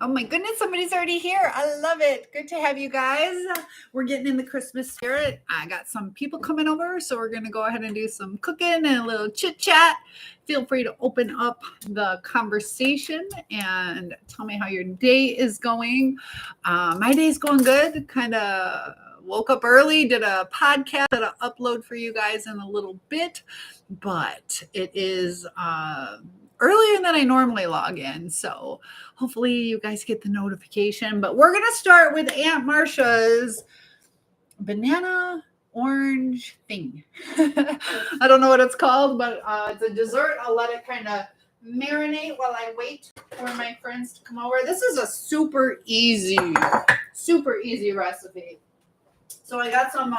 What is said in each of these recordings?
Oh my goodness, somebody's already here. I love it. Good to have you guys. We're getting in the Christmas spirit. I got some people coming over, so we're going to go ahead and do some cooking and a little chit chat. Feel free to open up the conversation and tell me how your day is going. My day's going good. Kind of woke up early, did a podcast that I'll upload for you guys in a little bit, but it is earlier than I normally log in. So hopefully you guys get the notification. But we're going to start with Aunt Marcia's banana orange thing. I don't know what it's called, but it's a dessert. I'll let it kind of marinate while I wait for my friends to come over. This is a super easy recipe. So I got some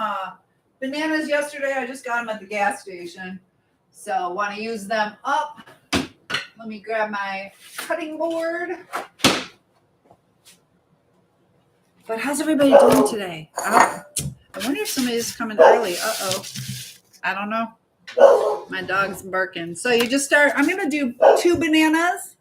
bananas yesterday. I just got them at the gas station. So want to use them up. Let me grab my cutting board. But how's everybody doing today? I wonder if somebody's coming early. Uh-oh. I don't know. My dog's barking. So you just start. I'm going to do 2 bananas.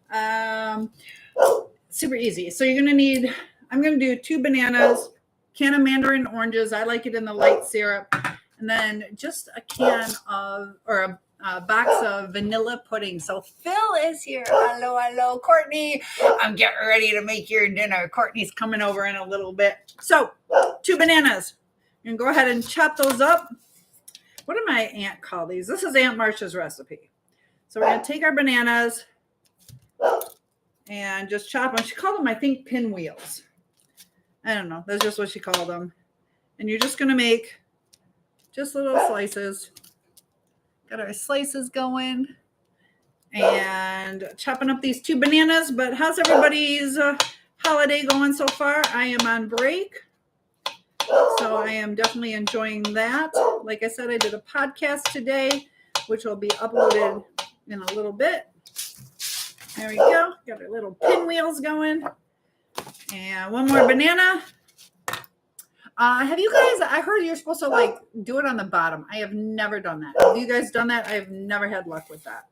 Super easy. So you're going to need, I'm going to do 2 bananas, can of mandarin oranges. I like it in the light syrup. And then just a can of, or a box of vanilla pudding. So Phil is here. Hello, Courtney. I'm getting ready to make your dinner. Courtney's coming over in a little bit. So 2 bananas. You can go ahead and chop those up. What did my aunt call these? This is Aunt Marcia's recipe. So we're going to take our bananas and just chop them. She called them, I think, pinwheels. I don't know. That's just what she called them. And you're just going to make just little slices. Got our slices going and chopping up these 2 bananas. But how's everybody's holiday going so far? I am on break, so I am definitely enjoying that. Like I said, I did a podcast today, which will be uploaded in a little bit. There we go. Got our little pinwheels going. And 1 more banana. Have you guys, I heard you're supposed to do it on the bottom. I have never done that. Have you guys done that? I've never had luck with that.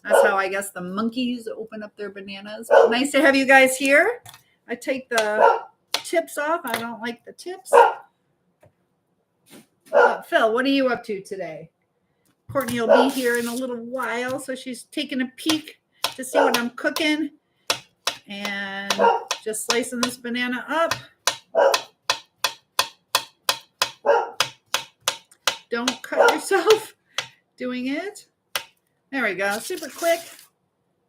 That's how I guess the monkeys open up their bananas. But nice to have you guys here. I take the tips off. I don't like the tips. Phil, what are you up to today? Courtney will be here in a little while, so she's taking a peek to see what I'm cooking. And just slicing this banana up. Don't cut yourself doing it. There we go. Super quick.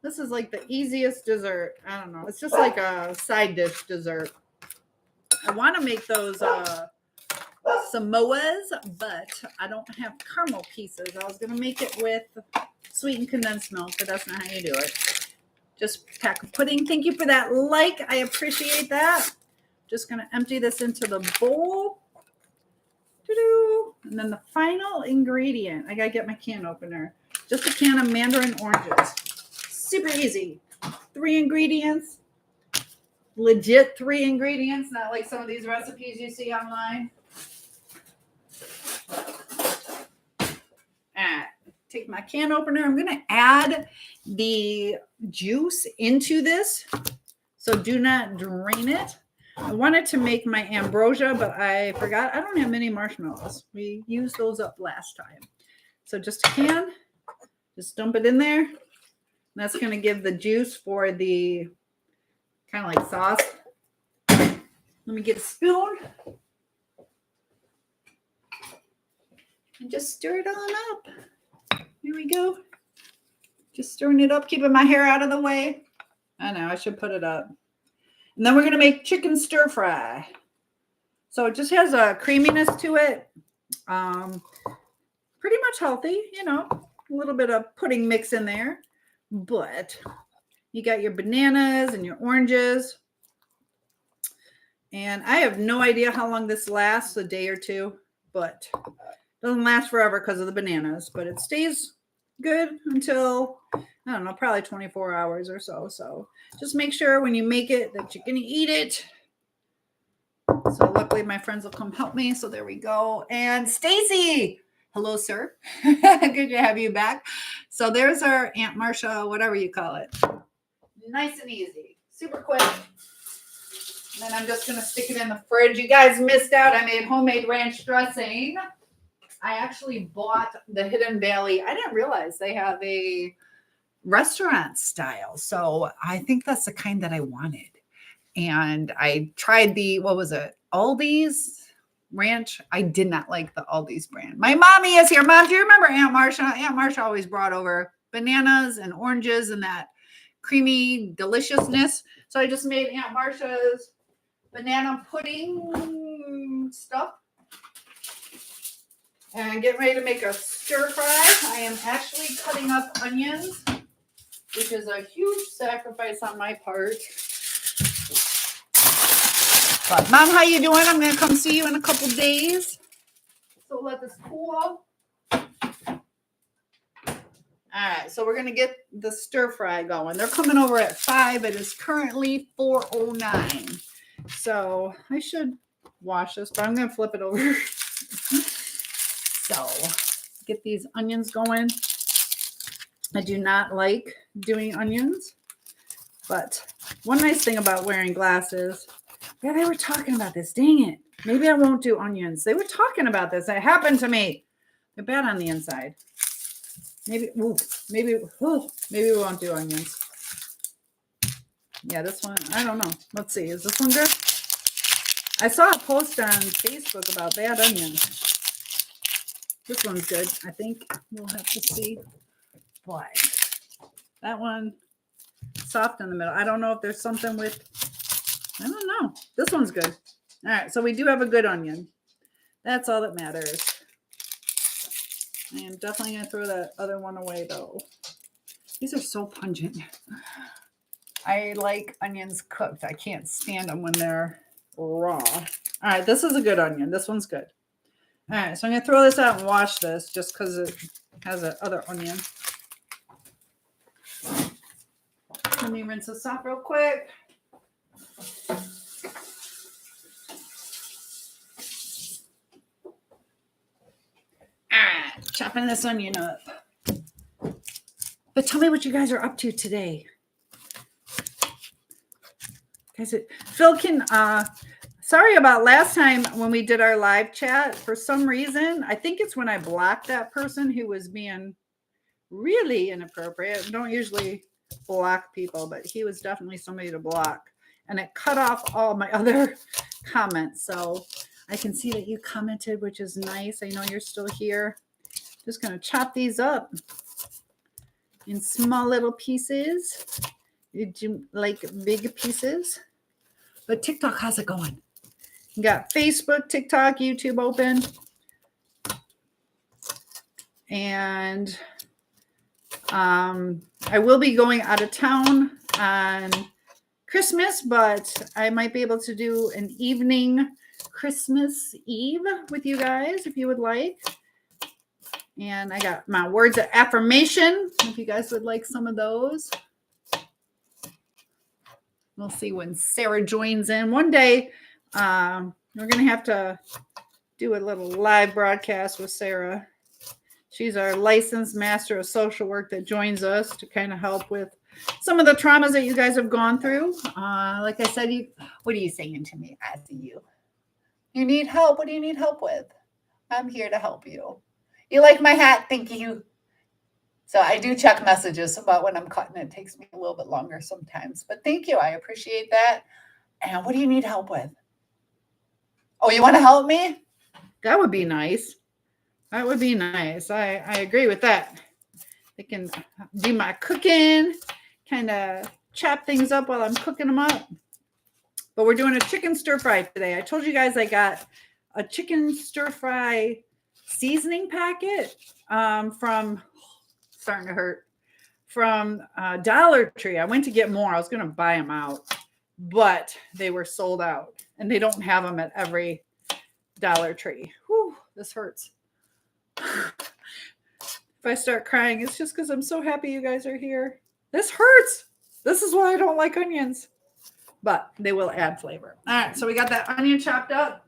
This is like the easiest dessert. I don't know. It's just like a side dish dessert. I want to make those Samoas, but I don't have caramel pieces. I was going to make it with sweetened condensed milk, but that's not how you do it. Just pack of pudding. Thank you for that like. I appreciate that. Just going to empty this into the bowl. And then the final ingredient, I gotta get my can opener. Just a can of mandarin oranges. Super easy. 3 ingredients. Legit 3 ingredients, not like some of these recipes you see online. All right, take my can opener. I'm gonna add the juice into this, so do not drain it. I wanted to make my ambrosia, but I forgot. I don't have many marshmallows. We used those up last time. So just a can. Just dump it in there. That's going to give the juice for the kind of like sauce. Let me get a spoon. And just stir it on up. Here we go. Just stirring it up, keeping my hair out of the way. I know, I should put it up. And then we're going to make chicken stir fry. So it just has a creaminess to it. Pretty much healthy, a little bit of pudding mix in there. But you got your bananas and your oranges. And I have no idea how long this lasts, a day or 2. But it doesn't last forever because of the bananas. But it stays good until, I don't know, probably 24 hours or so. So just make sure when you make it that you're going to eat it. So luckily my friends will come help me. So there we go. And Stacy, hello, sir. Good to have you back. So there's our Aunt Marcia, whatever you call it. Nice and easy. Super quick. And then I'm just going to stick it in the fridge. You guys missed out. I made homemade ranch dressing. I actually bought the Hidden Valley. I didn't realize they have a restaurant style. So I think that's the kind that I wanted. And I tried the, what was it? Aldi's ranch. I did not like the Aldi's brand. My mommy is here. Mom, do you remember Aunt Marsha? Aunt Marsha always brought over bananas and oranges and that creamy deliciousness. So I just made Aunt Marsha's banana pudding stuff. And getting ready to make a stir fry. I am actually cutting up onions, which is a huge sacrifice on my part. But Mom, how you doing? I'm going to come see you in a couple days. So let this cool. All right, so we're going to get the stir fry going. They're coming over at 5. It is currently 4:09. So I should wash this, but I'm going to flip it over. So get these onions going. I do not like doing onions, but one nice thing about wearing glasses, yeah, they were talking about this. Dang it. Maybe I won't do onions. They were talking about this. It happened to me. They're bad on the inside. Maybe we won't do onions. Yeah, this one, I don't know. Let's see. Is this one good? I saw a post on Facebook about bad onions. This one's good. I think we'll have to see. But that one, soft in the middle. I don't know if there's something with, I don't know. This one's good. All right, so we do have a good onion. That's all that matters. I am definitely going to throw that other one away, though. These are so pungent. I like onions cooked. I can't stand them when they're raw. All right, this is a good onion. This one's good. All right, so I'm going to throw this out and wash this just because it has that other onion. Let me rinse this off real quick. All right, chopping this onion up. But tell me what you guys are up to today. Guys, Phil can... Sorry about last time when we did our live chat. For some reason, I think it's when I blocked that person who was being really inappropriate. I don't usually block people, but he was definitely somebody to block. And it cut off all my other comments. So I can see that you commented, which is nice. I know you're still here. Just going to chop these up in small little pieces. You do like big pieces? But TikTok, how's it going? You got Facebook, TikTok, YouTube open. And I will be going out of town on Christmas, but I might be able to do an evening Christmas Eve with you guys if you would like. And I got my words of affirmation if you guys would like some of those. We'll see when Sarah joins in. One day, we're going to have to do a little live broadcast with Sarah. She's our licensed master of social work that joins us to kind of help with some of the traumas that you guys have gone through. Like I said, what are you saying to me? I see you. You need help. What do you need help with? I'm here to help you. You like my hat? Thank you. So I do check messages about when I'm cutting. It takes me a little bit longer sometimes. But thank you. I appreciate that. And what do you need help with? Oh, you want to help me? That would be nice. That would be nice. I agree with that. I can do my cooking, kind of chop things up while I'm cooking them up. But we're doing a chicken stir fry today. I told you guys I got a chicken stir fry seasoning packet from, starting to hurt, from Dollar Tree. I went to get more. I was going to buy them out, but they were sold out. And they don't have them at every Dollar Tree. Whew, this hurts. If I start crying, it's just because I'm so happy you guys are here. This hurts. This is why I don't like onions. But they will add flavor. All right, so we got that onion chopped up.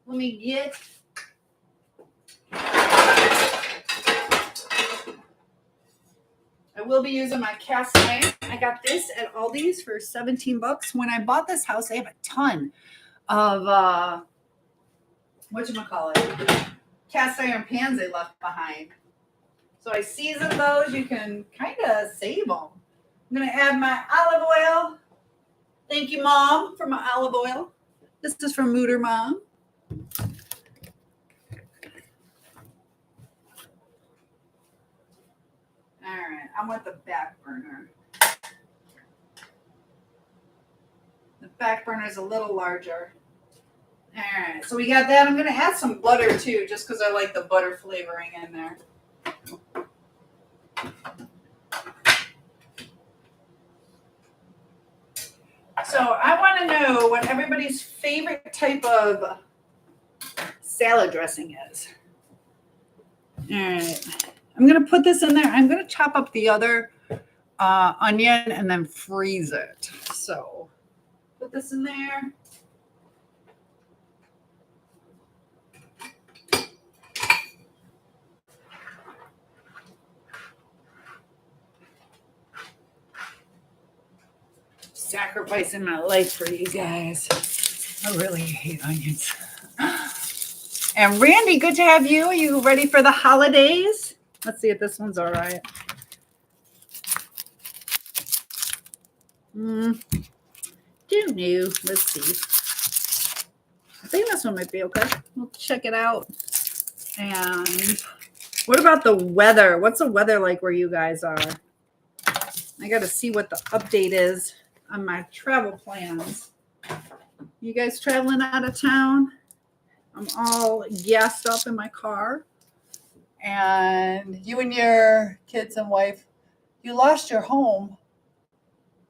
Let me get... I I will be using my cast iron. I got this at Aldi's for 17 bucks. When I bought this house, they have a ton of whatchamacallit, cast iron pans they left behind. So I seasoned those. You can kind of save them. I'm going to add my olive oil. Thank you, Mom, for my olive oil. This is from Mooter Mom. All right, I want the back burner. The back burner is a little larger. All right, so we got that. I'm going to add some butter too, just because I like the butter flavoring in there. So I want to know what everybody's favorite type of salad dressing is. All right. I'm going to put this in there. I'm going to chop up the other onion and then freeze it. So put this in there. Sacrificing my life for you guys. I really hate onions. And Randy, good to have you. Are you ready for the holidays? Let's see if this one's all right. Don't know. Let's see. I think this one might be okay. We'll check it out. And what about the weather? What's the weather like where you guys are? I got to see what the update is on my travel plans. You guys traveling out of town? I'm all gassed up in my car. And you and your kids and wife, you lost your home.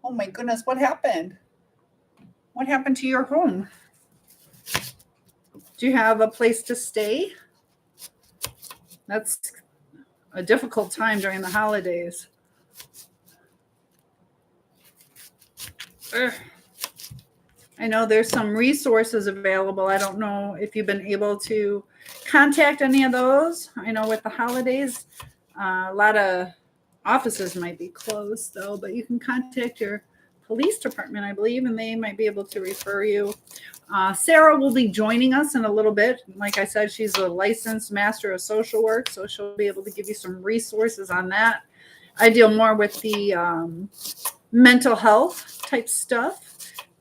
Oh my goodness, what happened? What happened to your home? Do you have a place to stay? That's a difficult time during the holidays. I know there's some resources available. I don't know if you've been able to contact any of those. I know with the holidays, a lot of offices might be closed though, but you can contact your police department, I believe, and they might be able to refer you. Sarah will be joining us in a little bit. Like I said, she's a licensed master of social work, so she'll be able to give you some resources on that. I deal more with the mental health type stuff,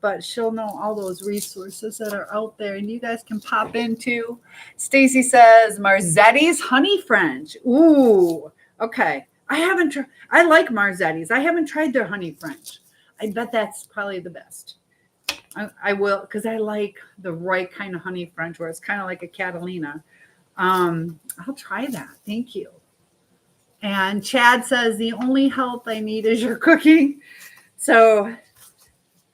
but she'll know all those resources that are out there, and you guys can pop into. Stacy says Marzetti's honey French. Ooh, okay. I like Marzetti's. I haven't tried their honey French. I bet that's probably the best. I will, because I like the right kind of honey French where it's kind of like a Catalina. I'll try that. Thank you. And Chad says the only help I need is your cooking. So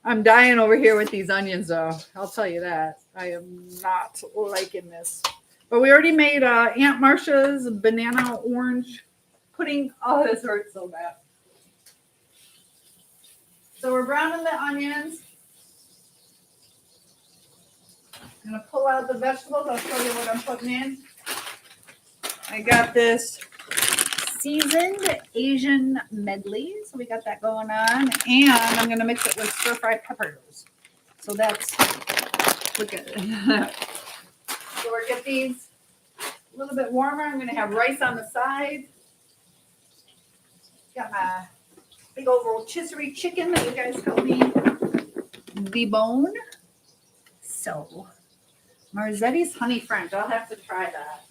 I'm dying over here with these onions, though. I'll tell you that. I am not liking this. But we already made Aunt Marcia's banana orange pudding. Oh, this hurts so bad. So we're browning the onions. I'm going to pull out the vegetables. I'll show you what I'm putting in. I got this seasoned Asian medley. So we got that going on. And I'm going to mix it with stir-fried peppers. So that's, look at it. So we'll get these a little bit warmer. I'm going to have rice on the side. Got my big old rotisserie chicken that you guys helped me debone. So, Marzetti's honey French. I'll have to try that.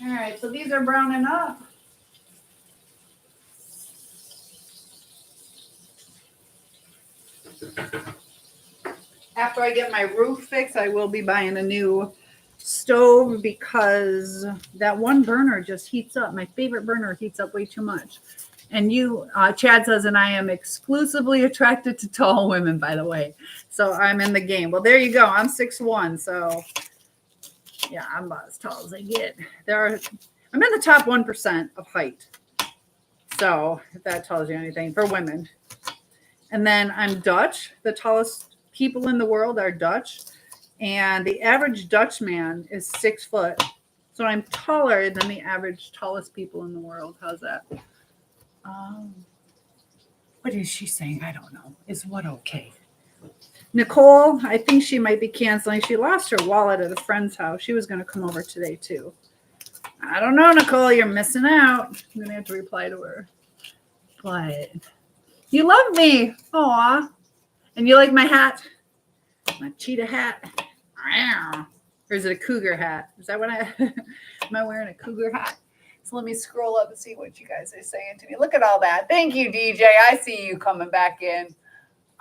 All right, so these are browning up. After I get my roof fixed, I will be buying a new stove because that one burner just heats up. My favorite burner heats up way too much. And Chad says, and I am exclusively attracted to tall women, by the way. So I'm in the game. Well, there you go. I'm 6'1". So yeah, I'm about as tall as I get. I'm in the top 1% of height. So if that tells you anything for women. And then I'm Dutch. The tallest people in the world are Dutch. And the average Dutch man is 6 foot. So So I'm taller than the average tallest people in the world. How's that? What is she saying? I don't know. Is what okay? Nicole, I think she might be canceling. She lost her wallet at a friend's house. She was going to come over today too. I don't know, Nicole. You're missing out. I'm going to have to reply to her. But you love me. Aw. And you like my hat? My cheetah hat. Or is it a cougar hat? Is that what am I wearing a cougar hat? So let me scroll up and see what you guys are saying to me. Look at all that. Thank you, DJ. I see you coming back in.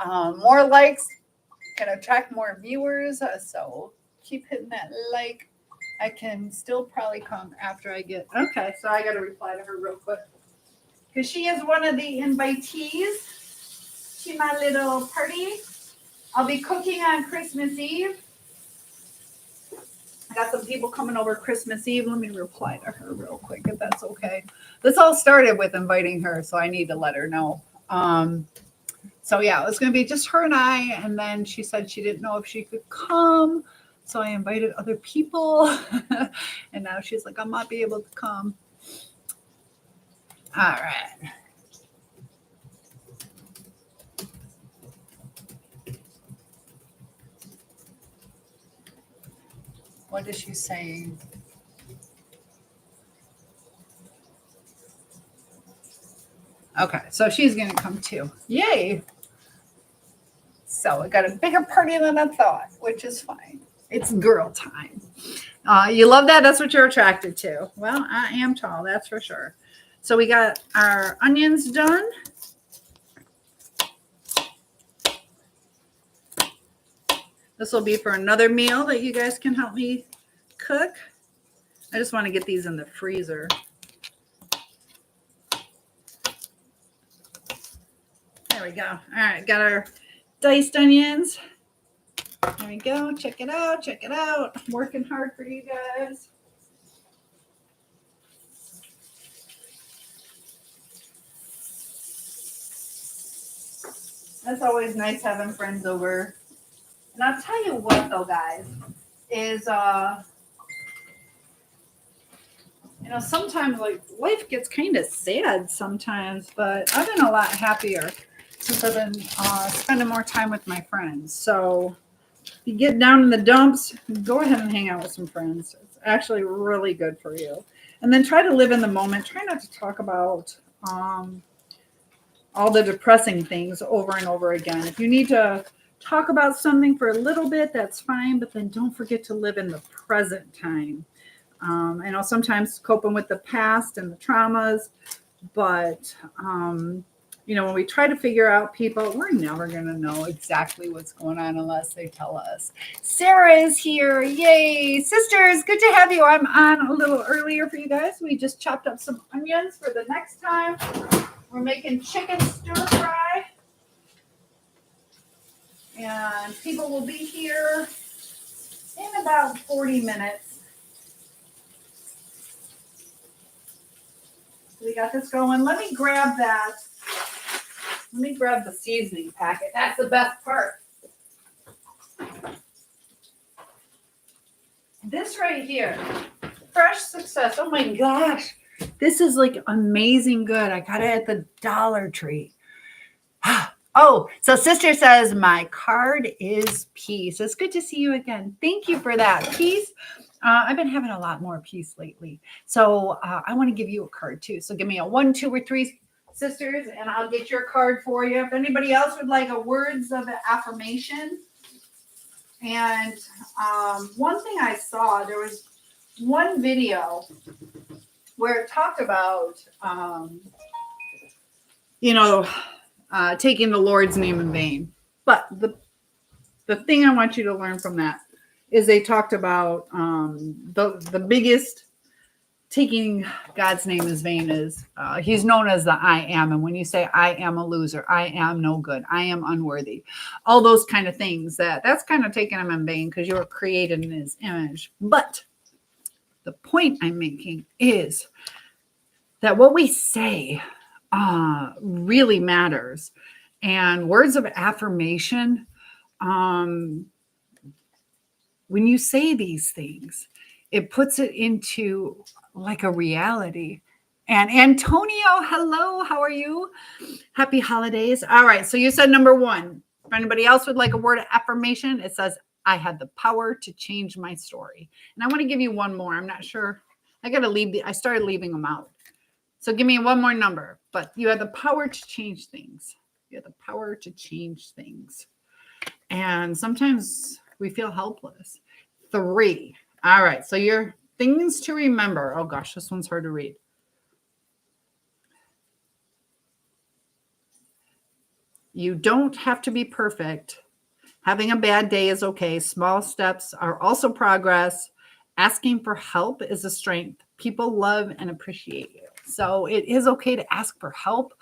More likes can attract more viewers. So keep hitting that like. I can still probably come after I get. Okay, so I got to reply to her real quick. Because she is one of the invitees to my little party. I'll be cooking on Christmas Eve. I got some people coming over Christmas Eve. Let me reply to her real quick if that's okay. This all started with inviting her, so I need to let her know. So yeah, it's going to be just her and I. And then she said she didn't know if she could come. So I invited other people. And now she's like, I might be able to come. All right. What is she saying? Okay, so she's going to come too. Yay. So I got a bigger party than I thought, which is fine. It's girl time. You love that? That's what you're attracted to. Well, I am tall, that's for sure. So we got our onions done. This will be for another meal that you guys can help me cook. I just want to get these in the freezer. There we go. All right, got our diced onions. There we go. Check it out. Check it out. I'm working hard for you guys. That's always nice having friends over. And I'll tell you what, though, guys, is, sometimes, like, life gets kind of sad sometimes, but I've been a lot happier since I've been spending more time with my friends. So if you get down in the dumps, go ahead and hang out with some friends. It's actually really good for you. And then try to live in the moment. Try not to talk about all the depressing things over and over again. If you need to talk about something for a little bit, that's fine, but then don't forget to live in the present time. I know sometimes coping with the past and the traumas, but, when we try to figure out people, we're never going to know exactly what's going on unless they tell us. Sarah is here. Yay. Sisters, good to have you. I'm on a little earlier for you guys. We just chopped up some onions for the next time. We're making chicken stir fry. And people will be here in about 40 minutes. So we got this going. Let me grab that. Let me grab the seasoning packet. That's the best part. This right here, Fresh Success. Oh my gosh. This is like amazing good. I got it at the Dollar Tree. Oh, so sister says, my card is peace. It's good to see you again. Thank you for that. Peace. I've been having a lot more peace lately. So I want to give you a card too. So give me a 1, 2, or 3, sisters, and I'll get your card for you. If anybody else would like a words of affirmation. And one thing I saw, there was one video where it talked about, taking the Lord's name in vain. But the thing I want you to learn from that is they talked about the biggest taking God's name in vain is he's known as the I am. And when you say I am a loser, I am no good, I am unworthy, all those kind of things, that's kind of taking him in vain because you were created in his image. But the point I'm making is that what we say really matters. And words of affirmation, when you say these things, it puts it into like a reality. And Antonio, hello, how are you? Happy holidays. All right, so you said number 1. If anybody else would like a word of affirmation, it says, I had the power to change my story. And I want to give you one more. I'm not sure. I started leaving them out. So give me one more number. But you have the power to change things. You have the power to change things. And sometimes we feel helpless. 3. All right. So your things to remember. Oh gosh, this one's hard to read. You don't have to be perfect. Having a bad day is okay. Small steps are also progress. Asking for help is a strength. People love and appreciate you. So it is okay to ask for help.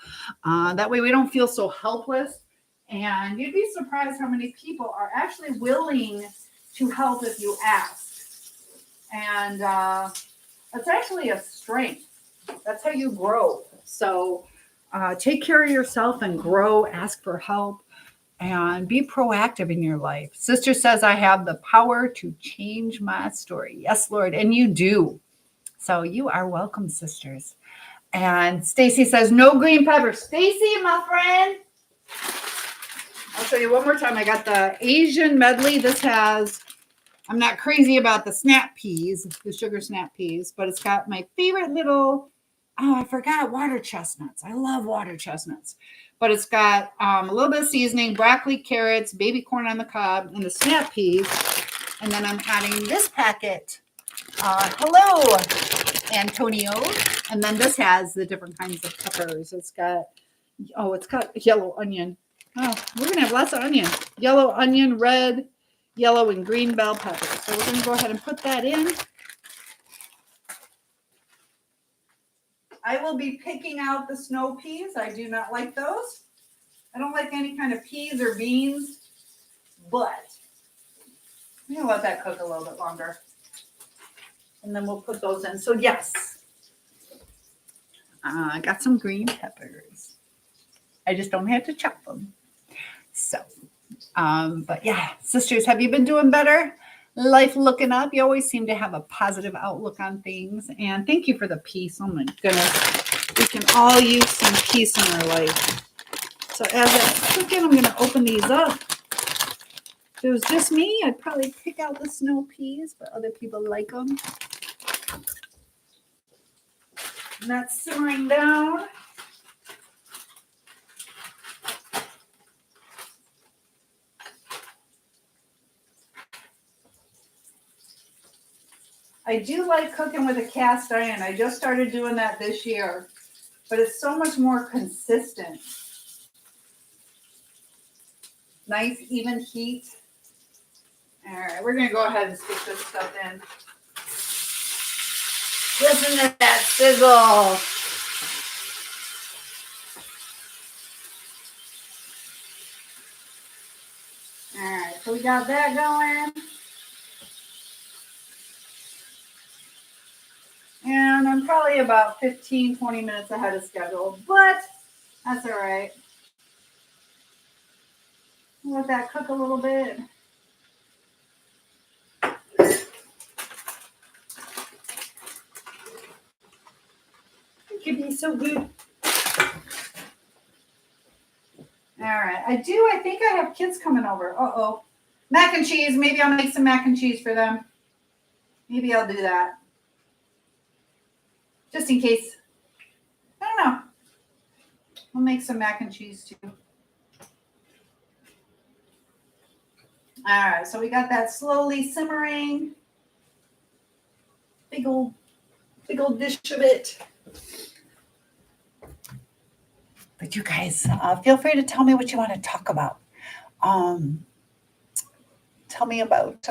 That way we don't feel so helpless. And you'd be surprised how many people are actually willing to help if you ask. And that's actually a strength. That's how you grow. So take care of yourself and grow. Ask for help. And be proactive in your life. Sister says, I have the power to change my story. Yes, Lord. And you do. So you are welcome, sisters. And Stacy says, no green pepper. Stacy, my friend. I'll show you one more time. I got the Asian medley. This has, I'm not crazy about the snap peas, the sugar snap peas, but it's got my favorite little, I forgot, water chestnuts. I love water chestnuts. But it's got a little bit of seasoning, broccoli, carrots, baby corn on the cob, and the snap peas. And then I'm adding this packet. Hello, Antonio. And then this has the different kinds of peppers. It's got yellow onion. Oh, we're going to have lots of onion. Yellow onion, red, yellow, and green bell peppers. So we're going to go ahead and put that in. I will be picking out the snow peas. I do not like those. I don't like any kind of peas or beans, but I'm going to let that cook a little bit longer. And then we'll put those in. So yes, I got some green peppers. I just don't have to chop them. So, but yeah, sisters, have you been doing better? Life looking up. You always seem to have a positive outlook on things. And thank you for the peace. Oh my goodness. We can all use some peace in our life. So as I'm cooking, I'm going to open these up. If it was just me, I'd probably pick out the snow peas, but other people like them. And that's simmering down. I do like cooking with a cast iron. I just started doing that this year, but it's so much more consistent. Nice, even heat. All right, we're going to go ahead and stick this stuff in. Listen to that sizzle. All right, so we got that going. And I'm probably about 15, 20 minutes ahead of schedule, but that's all right. Let that cook a little bit. It could be so good. All right. I think I have kids coming over. Uh-oh. Mac and cheese. Maybe I'll make some mac and cheese for them. Maybe I'll do that. Just in case. I don't know. I'll make some mac and cheese too. All right. So we got that slowly simmering. Big old dish of it. But you guys, feel free to tell me what you want to talk about. Tell me about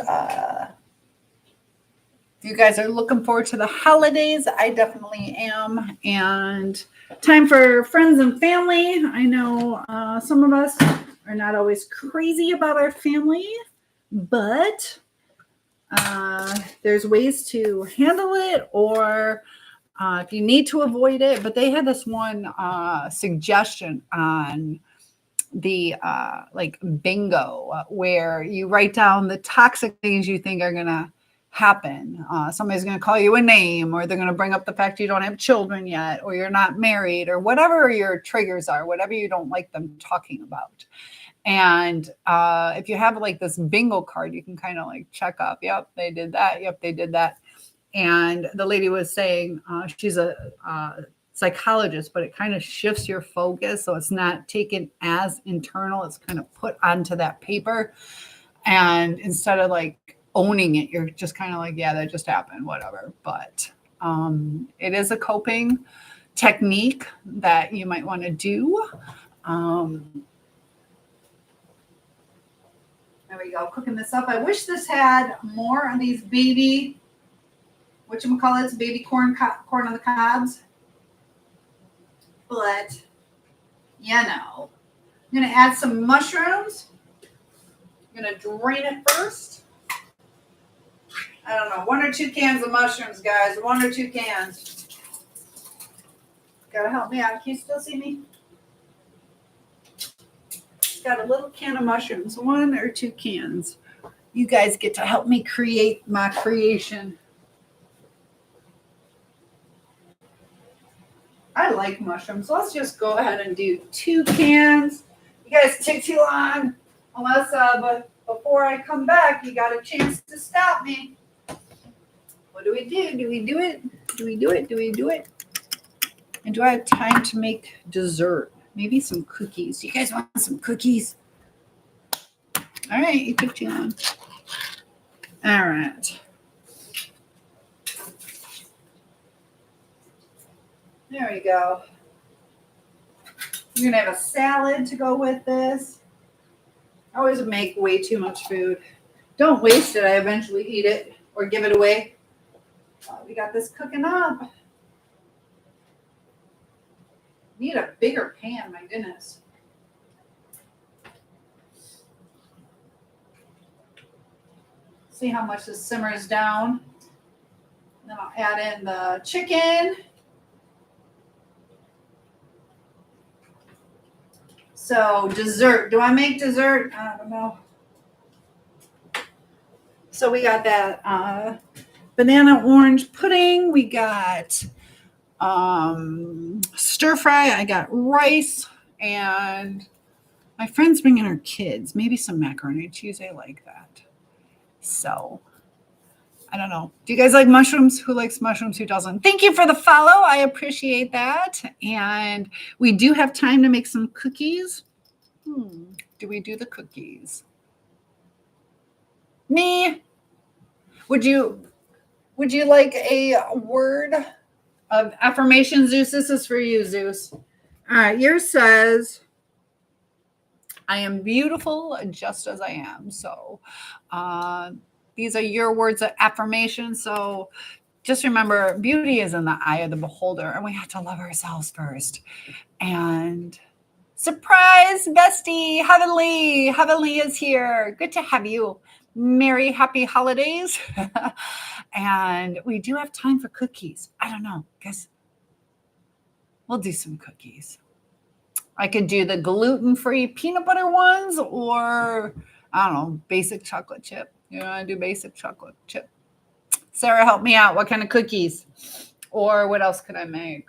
if you guys are looking forward to the holidays. I definitely am. And time for friends and family. I know some of us are not always crazy about our family, but there's ways to handle it, or if you need to avoid it. But they had this one suggestion on the like bingo, where you write down the toxic things you think are going to happen. Somebody's going to call you a name, or they're going to bring up the fact you don't have children yet, or you're not married, or whatever your triggers are, whatever you don't like them talking about. And if you have like this bingo card, you can kind of like check off, yep, they did that. Yep, they did that. And the lady was saying she's a psychologist, but it kind of shifts your focus. So it's not taken as internal. It's kind of put onto that paper. And instead of like owning it, you're just kind of like, yeah, that just happened, whatever. But it is a coping technique that you might want to do. There we go, cooking this up. I wish this had more on these baby, whatchamacallits, baby corn on the cobs. But, you know, I'm going to add some mushrooms. I'm going to drain it first. I don't know, 1 or 2 cans of mushrooms, guys. 1 or 2 cans. Gotta help me out. Can you still see me? Got a little can of mushrooms. 1 or 2 cans. You guys get to help me create my creation. I like mushrooms. So let's just go ahead and do 2 cans. You guys take too long. Unless, but before I come back, you got a chance to stop me. What do we do? Do we do it? Do we do it? Do we do it? And do I have time to make dessert? Maybe some cookies. You guys want some cookies? All right, you took too long. All right. There we go. You're going to have a salad to go with this. I always make way too much food. Don't waste it. I eventually eat it or give it away. We got this cooking up. Need a bigger pan, my goodness. See how much this simmers down. Then I'll add in the chicken. So dessert. Do I make dessert? I don't know. So we got that banana orange pudding. We got stir fry. I got rice, and my friend's bringing her kids. Maybe some macaroni and cheese. I like that. So I don't know. Do you guys like mushrooms? Who likes mushrooms? Who doesn't? Thank you for the follow. I appreciate that. And we do have time to make some cookies. Do we do the cookies? Me? Would you like a word of affirmation, Zeus? This is for you, Zeus. All right. Yours says, I am beautiful just as I am. So these are your words of affirmation. So just remember, beauty is in the eye of the beholder, and we have to love ourselves first. And surprise, bestie, Heavenly. Heavenly is here. Good to have you. Merry, happy holidays. And we do have time for cookies. I don't know. Guess we'll do some cookies. I could do the gluten-free peanut butter ones, or I don't know, basic chocolate chip. You know, I do basic chocolate chip. Sarah, help me out. What kind of cookies? Or what else could I make?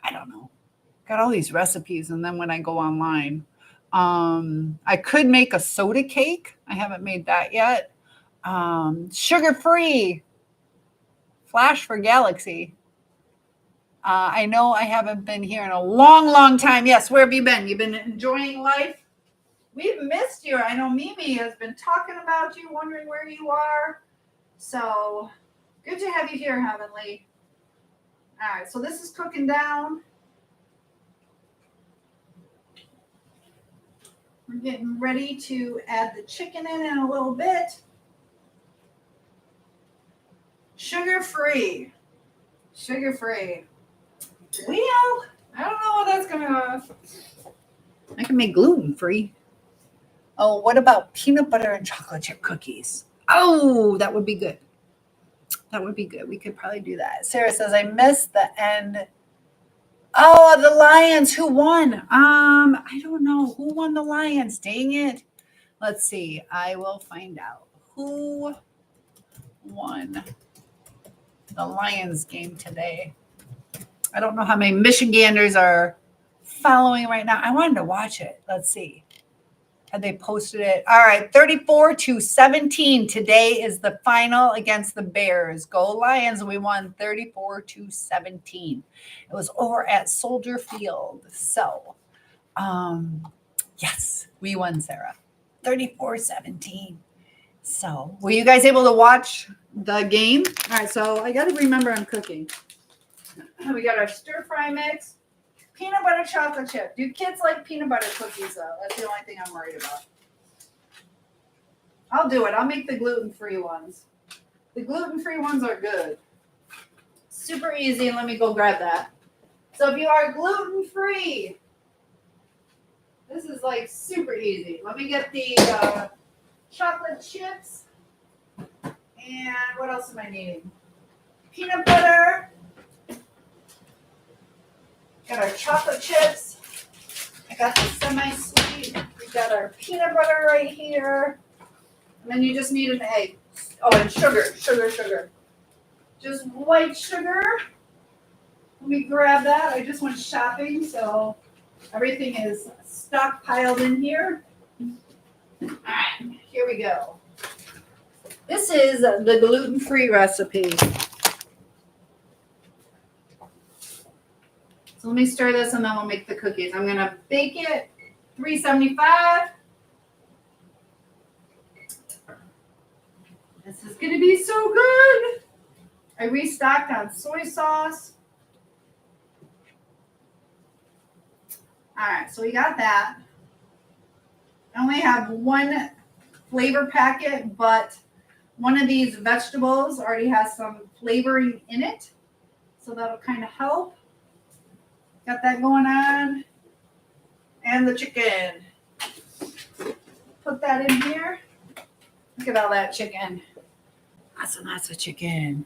I don't know. Got all these recipes, and then when I go online, I could make a soda cake. I haven't made that yet. Sugar-free. Flash for Galaxy. I know I haven't been here in a long, long time. Yes, where have you been? You've been enjoying life? We've missed you. I know Mimi has been talking about you, wondering where you are. So good to have you here, Heavenly. All right, so this is cooking down. We're getting ready to add the chicken in a little bit. Sugar-free. Sugar-free. Well, I don't know what that's going to... I can make gluten-free. Oh, what about peanut butter and chocolate chip cookies? Oh, that would be good. That would be good. We could probably do that. Sarah says, I missed the end. Oh, the Lions. Who won? I don't know. Who won the Lions? Dang it. Let's see. I will find out. Who won the Lions game today. I don't know how many Michiganders are following right now. I wanted to watch it. Let's see. Had they posted it? All right, 34-17. Today is the final against the Bears. Go Lions. We won 34-17. It was over at Soldier Field. So, yes, we won, Sarah. 34-17. So, were you guys able to watch the game? All right, so I got to remember I'm cooking. We got our stir fry mix. Peanut butter chocolate chip. Do kids like peanut butter cookies, though? That's the only thing I'm worried about. I'll do it. I'll make the gluten-free ones. The gluten-free ones are good. Super easy, and let me go grab that. So if you are gluten-free, this is like super easy. Let me get the chocolate chips. And what else am I needing? Peanut butter. Got our chocolate chips. I got the semi-sweet. We got our peanut butter right here. And then you just need an egg. Oh, and sugar. Just white sugar. Let me grab that. I just went shopping, so everything is stockpiled in here. All right, here we go. This is the gluten-free recipe. So let me stir this and then we'll make the cookies. I'm going to bake it 375. This is going to be so good. I restocked on soy sauce. All right, so we got that. I only have one flavor packet, but one of these vegetables already has some flavoring in it. So that'll kind of help. Got that going on. And the chicken. Put that in here. Look at all that chicken. Lots of chicken.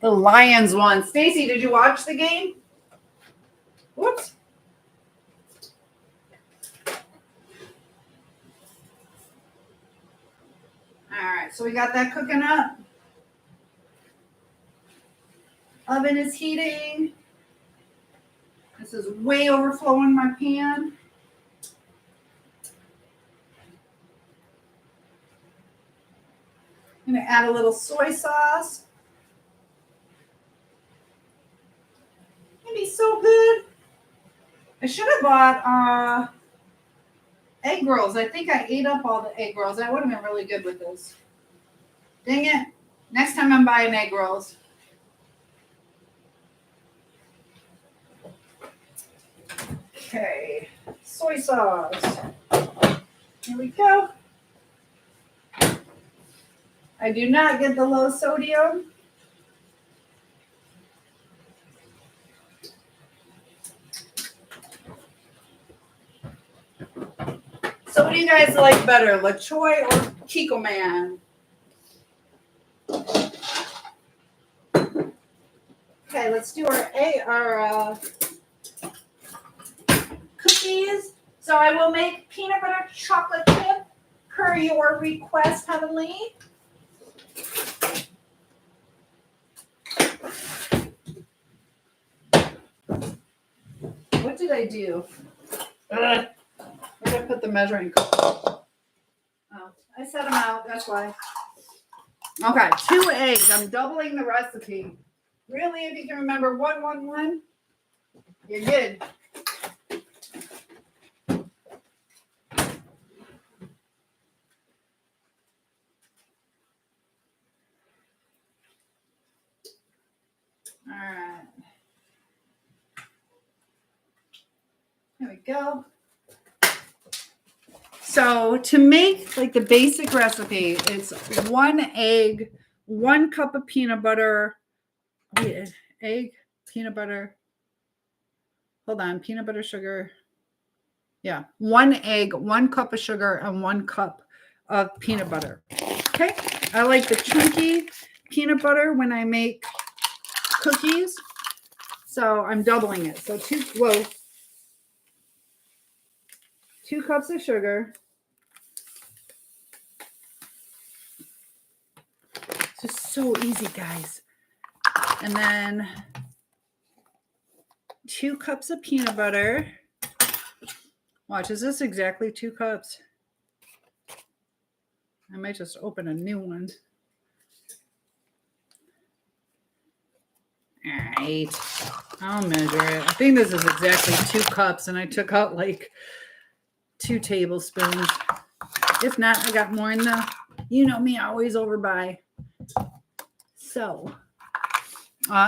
The Lions won. Stacy, did you watch the game? Whoops. All right, so we got that cooking up. Oven is heating. This is way overflowing my pan. I'm going to add a little soy sauce. It'll be so good. I should have bought egg rolls. I think I ate up all the egg rolls. That would have been really good with this. Dang it. Next time I'm buying egg rolls. Okay. Soy sauce. Here we go. I do not get the low sodium. So what do you guys like better, LaChoy or Kikkoman? Okay, let's do our cookies. So I will make peanut butter chocolate chip per your request, Heavenly. What did I do? Where did I put the measuring cup? Oh, I set them out. That's why. Okay, 2 eggs. I'm doubling the recipe. Really, if you can remember 1, 1, 1, you're good. All right. There we go. So to make like the basic recipe, it's 1 egg, 1 cup of peanut butter, egg, peanut butter. Hold on, peanut butter, sugar. Yeah, 1 egg, 1 cup of sugar, and 1 cup of peanut butter. Okay, I like the chunky peanut butter when I make cookies, so I'm doubling it. So 2 cups of sugar. Just So easy, guys. And then 2 cups of peanut butter. Watch, is this exactly 2 cups? I might just open a new one. All right, I'll measure it. I think this is exactly 2 cups, and I took out like 2 tablespoons. If not, I got more in the, you know me, always overbuy. So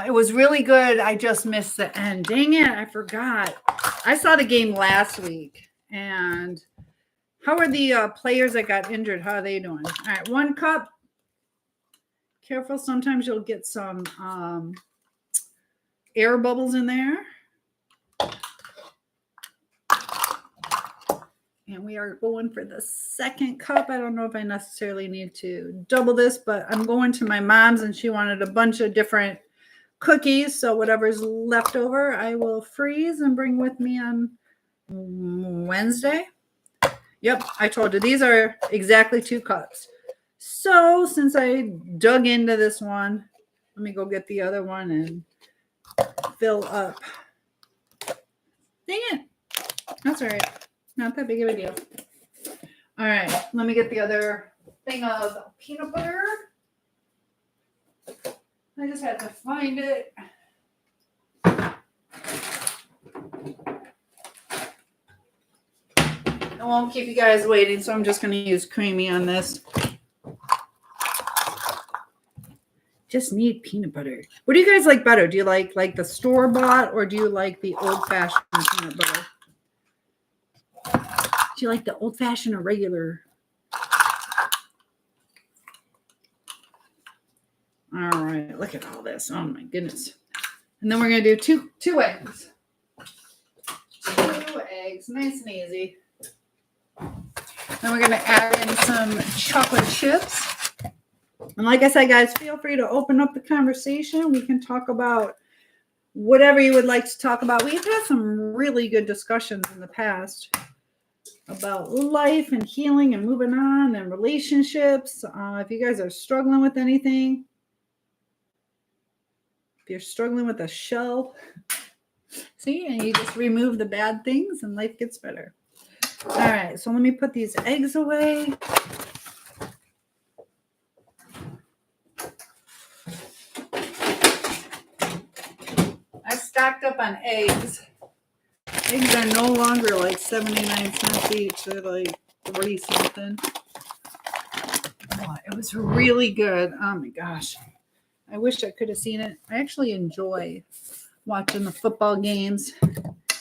it was really good. I just missed the end. Dang it, I forgot. I saw the game last week. And how are the players that got injured? How are they doing? All right, 1 cup. Careful, sometimes you'll get some air bubbles in there. And we are going for the 2nd cup. I don't know if I necessarily need to double this, but I'm going to my mom's and she wanted a bunch of different cookies. So whatever's left over, I will freeze and bring with me on Wednesday. Yep, I told you these are exactly 2 cups. So since I dug into this one, let me go get the other one and fill up. Dang it. That's all right. Not that big of a deal. All right, let me get the other thing of peanut butter. I just had to find it. I won't keep you guys waiting, so I'm just going to use creamy on this. Just need peanut butter. What do you guys like better? Do you like the store-bought or do you like the old-fashioned peanut butter? Do you like the old-fashioned or regular? All right, look at all this. Oh, my goodness. And then we're going to do two eggs. 2 eggs, nice and easy. Then we're going to add in some chocolate chips. And like I said, guys, feel free to open up the conversation. We can talk about whatever you would like to talk about. We've had some really good discussions in the past about life and healing and moving on and relationships. If you guys are struggling with anything, if you're struggling with a shell, see, and you just remove the bad things and life gets better. All right, so let me put these eggs away. I stocked up on eggs. Eggs are no longer like 79 cents each. They're like 3 something. Oh, it was really good. Oh my gosh. I wish I could have seen it. I actually enjoy watching the football games.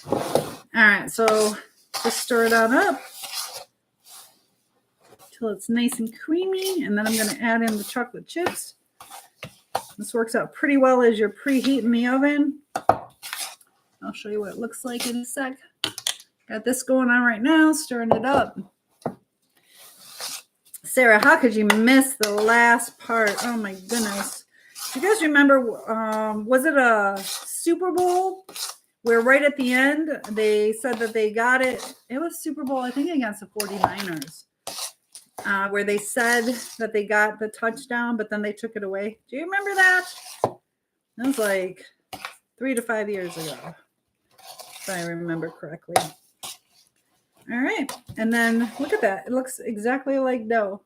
All right, so just stir it on up till it's nice and creamy. And then I'm going to add in the chocolate chips. This works out pretty well as you're preheating the oven. I'll show you what it looks like in a sec. Got this going on right now, stirring it up. Sarah, how could you miss the last part? Oh my goodness. Do you guys remember, was it a Super Bowl where right at the end they said that they got it? It was Super Bowl, I think, against the 49ers, where they said that they got the touchdown, but then they took it away. Do you remember that? That was like 3 to 5 years ago, if I remember correctly. All right. And then look at that. It looks exactly like dough.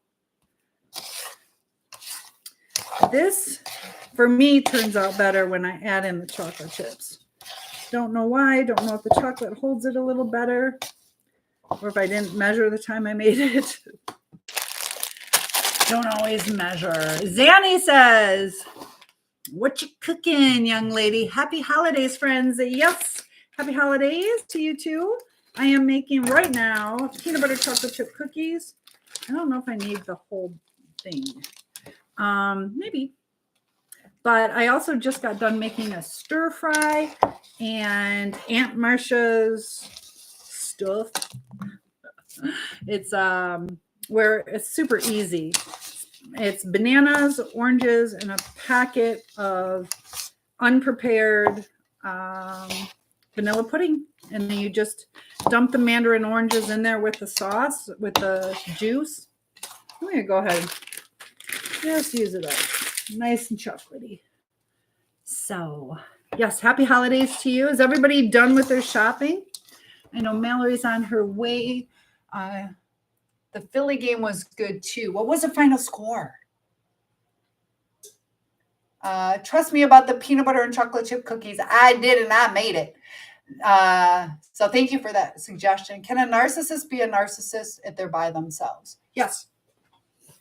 This, for me, turns out better when I add in the chocolate chips. Don't know why. Don't know if the chocolate holds it a little better or if I didn't measure the time I made it. Don't always measure. Zanny says, what you cooking, young lady? Happy holidays, friends. Yes. Happy holidays to you too. I am making right now peanut butter chocolate chip cookies. I don't know if I need the whole thing. Maybe. But I also just got done making a stir fry and Aunt Marcia's stuff. It's where it's super easy. It's bananas, oranges, and a packet of unprepared vanilla pudding. And then you just dump the mandarin oranges in there with the sauce, with the juice. I'm going to go ahead and just use it up. Nice and chocolatey. So, yes, happy holidays to you. Is everybody done with their shopping? I know Mallory's on her way. The Philly game was good too. What was the final score? Trust me about the peanut butter and chocolate chip cookies. I did and I made it. So thank you for that suggestion. Can a narcissist be a narcissist if they're by themselves? Yes.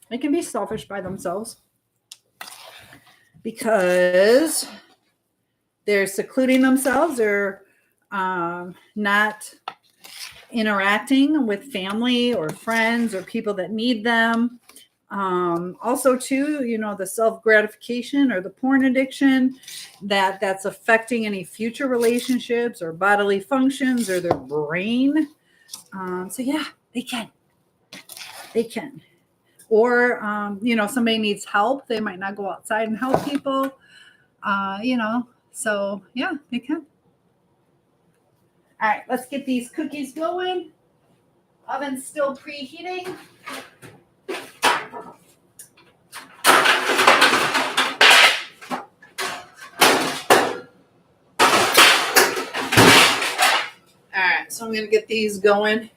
They can be selfish by themselves because they're secluding themselves. They're not interacting with family or friends or people that need them. Also too, the self-gratification or the porn addiction that's affecting any future relationships or bodily functions or their brain. So yeah, they can. Or, somebody needs help. They might not go outside and help people, so yeah, they can. All right, let's get these cookies going. Oven's still preheating. All right, so I'm going to get these going,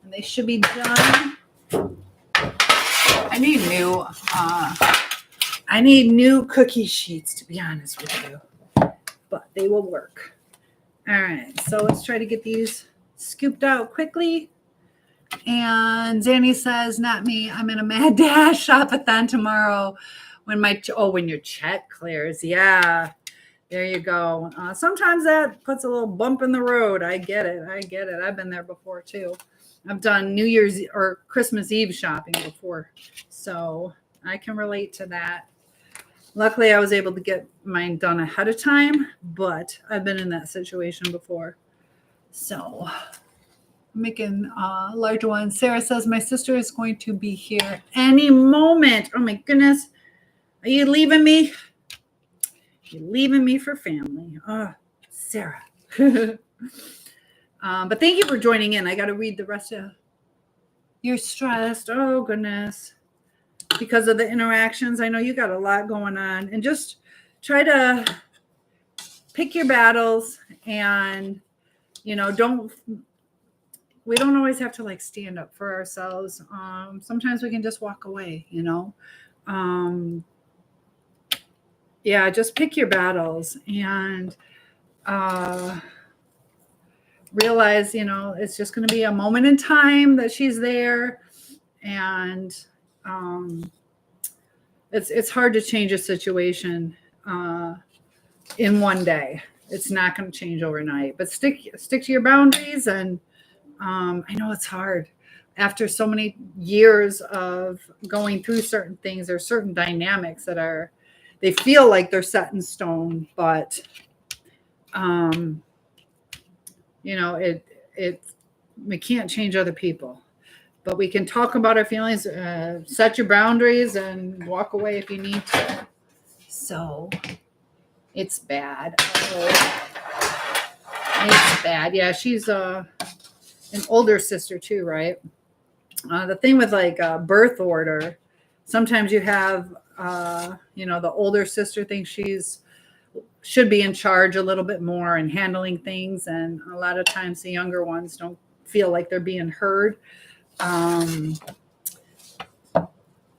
and they should be done. I need new cookie sheets, to be honest with you, but they will work. All right, so let's try to get these scooped out quickly. And Zanny says, not me. I'm in a mad dash shop-a-thon tomorrow when your check clears. Yeah, there you go. Sometimes that puts a little bump in the road. I get it. I've been there before too. I've done New Year's or Christmas Eve shopping before, so I can relate to that. Luckily, I was able to get mine done ahead of time, but I've been in that situation before. So making larger ones. Sarah says, my sister is going to be here any moment. Oh my goodness. Are you leaving me? You're leaving me for family. Oh, Sarah. But thank you for joining in. I got to read the rest of. You're stressed. Oh, goodness. Because of the interactions. I know you got a lot going on. And just try to pick your battles. And, we don't always have to stand up for ourselves. Sometimes we can just walk away, Yeah, just pick your battles and realize, it's just going to be a moment in time that she's there. And it's hard to change a situation in one day. It's not going to change overnight, but stick to your boundaries. And I know it's hard after so many years of going through certain things. There's certain dynamics that they feel like they're set in stone, but we can't change other people, but we can talk about our feelings, set your boundaries, and walk away if you need to. So it's bad. It's bad. Yeah, she's an older sister too, right? The thing with birth order, sometimes you have, the older sister thinks should be in charge a little bit more and handling things. And a lot of times the younger ones don't feel like they're being heard. I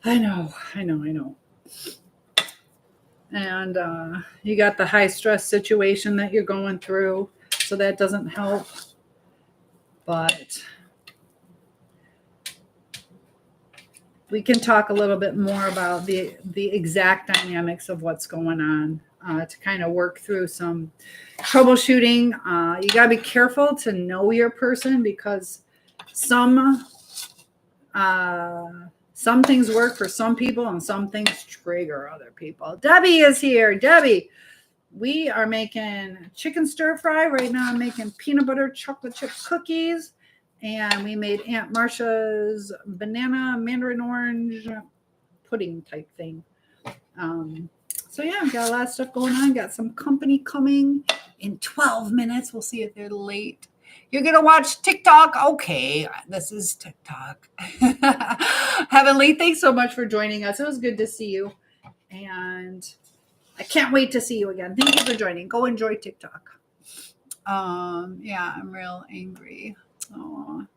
know. And you got the high stress situation that you're going through, so that doesn't help. But we can talk a little bit more about the exact dynamics of what's going on to kind of work through some troubleshooting. You got to be careful to know your person, because some things work for some people and some things trigger other people. Debbie is here. Debbie, we are making chicken stir fry. Right now I'm making peanut butter chocolate chip cookies. And we made Aunt Marcia's banana mandarin orange pudding type thing. So yeah, got a lot of stuff going on. Got some company coming in 12 minutes. We'll see if they're late. You're going to watch TikTok? Okay, this is TikTok. Heavenly, thanks so much for joining us. It was good to see you. And I can't wait to see you again. Thank you for joining. Go enjoy TikTok. Yeah, I'm real angry. Aww.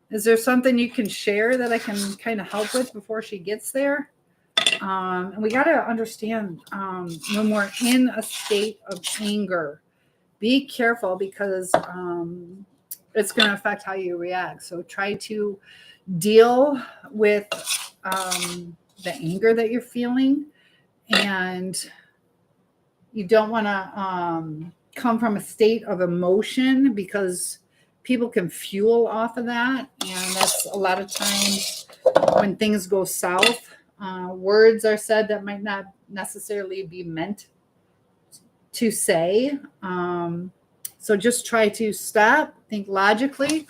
Is there something you can share that I can kind of help with before she gets there? And we got to understand when we're in a state of anger, be careful because it's going to affect how you react. So try to deal with the anger that you're feeling, and you don't want to come from a state of emotion because people can fuel off of that. And that's a lot of times when things go south, words are said that might not necessarily be meant to say. So just try to stop, think logically,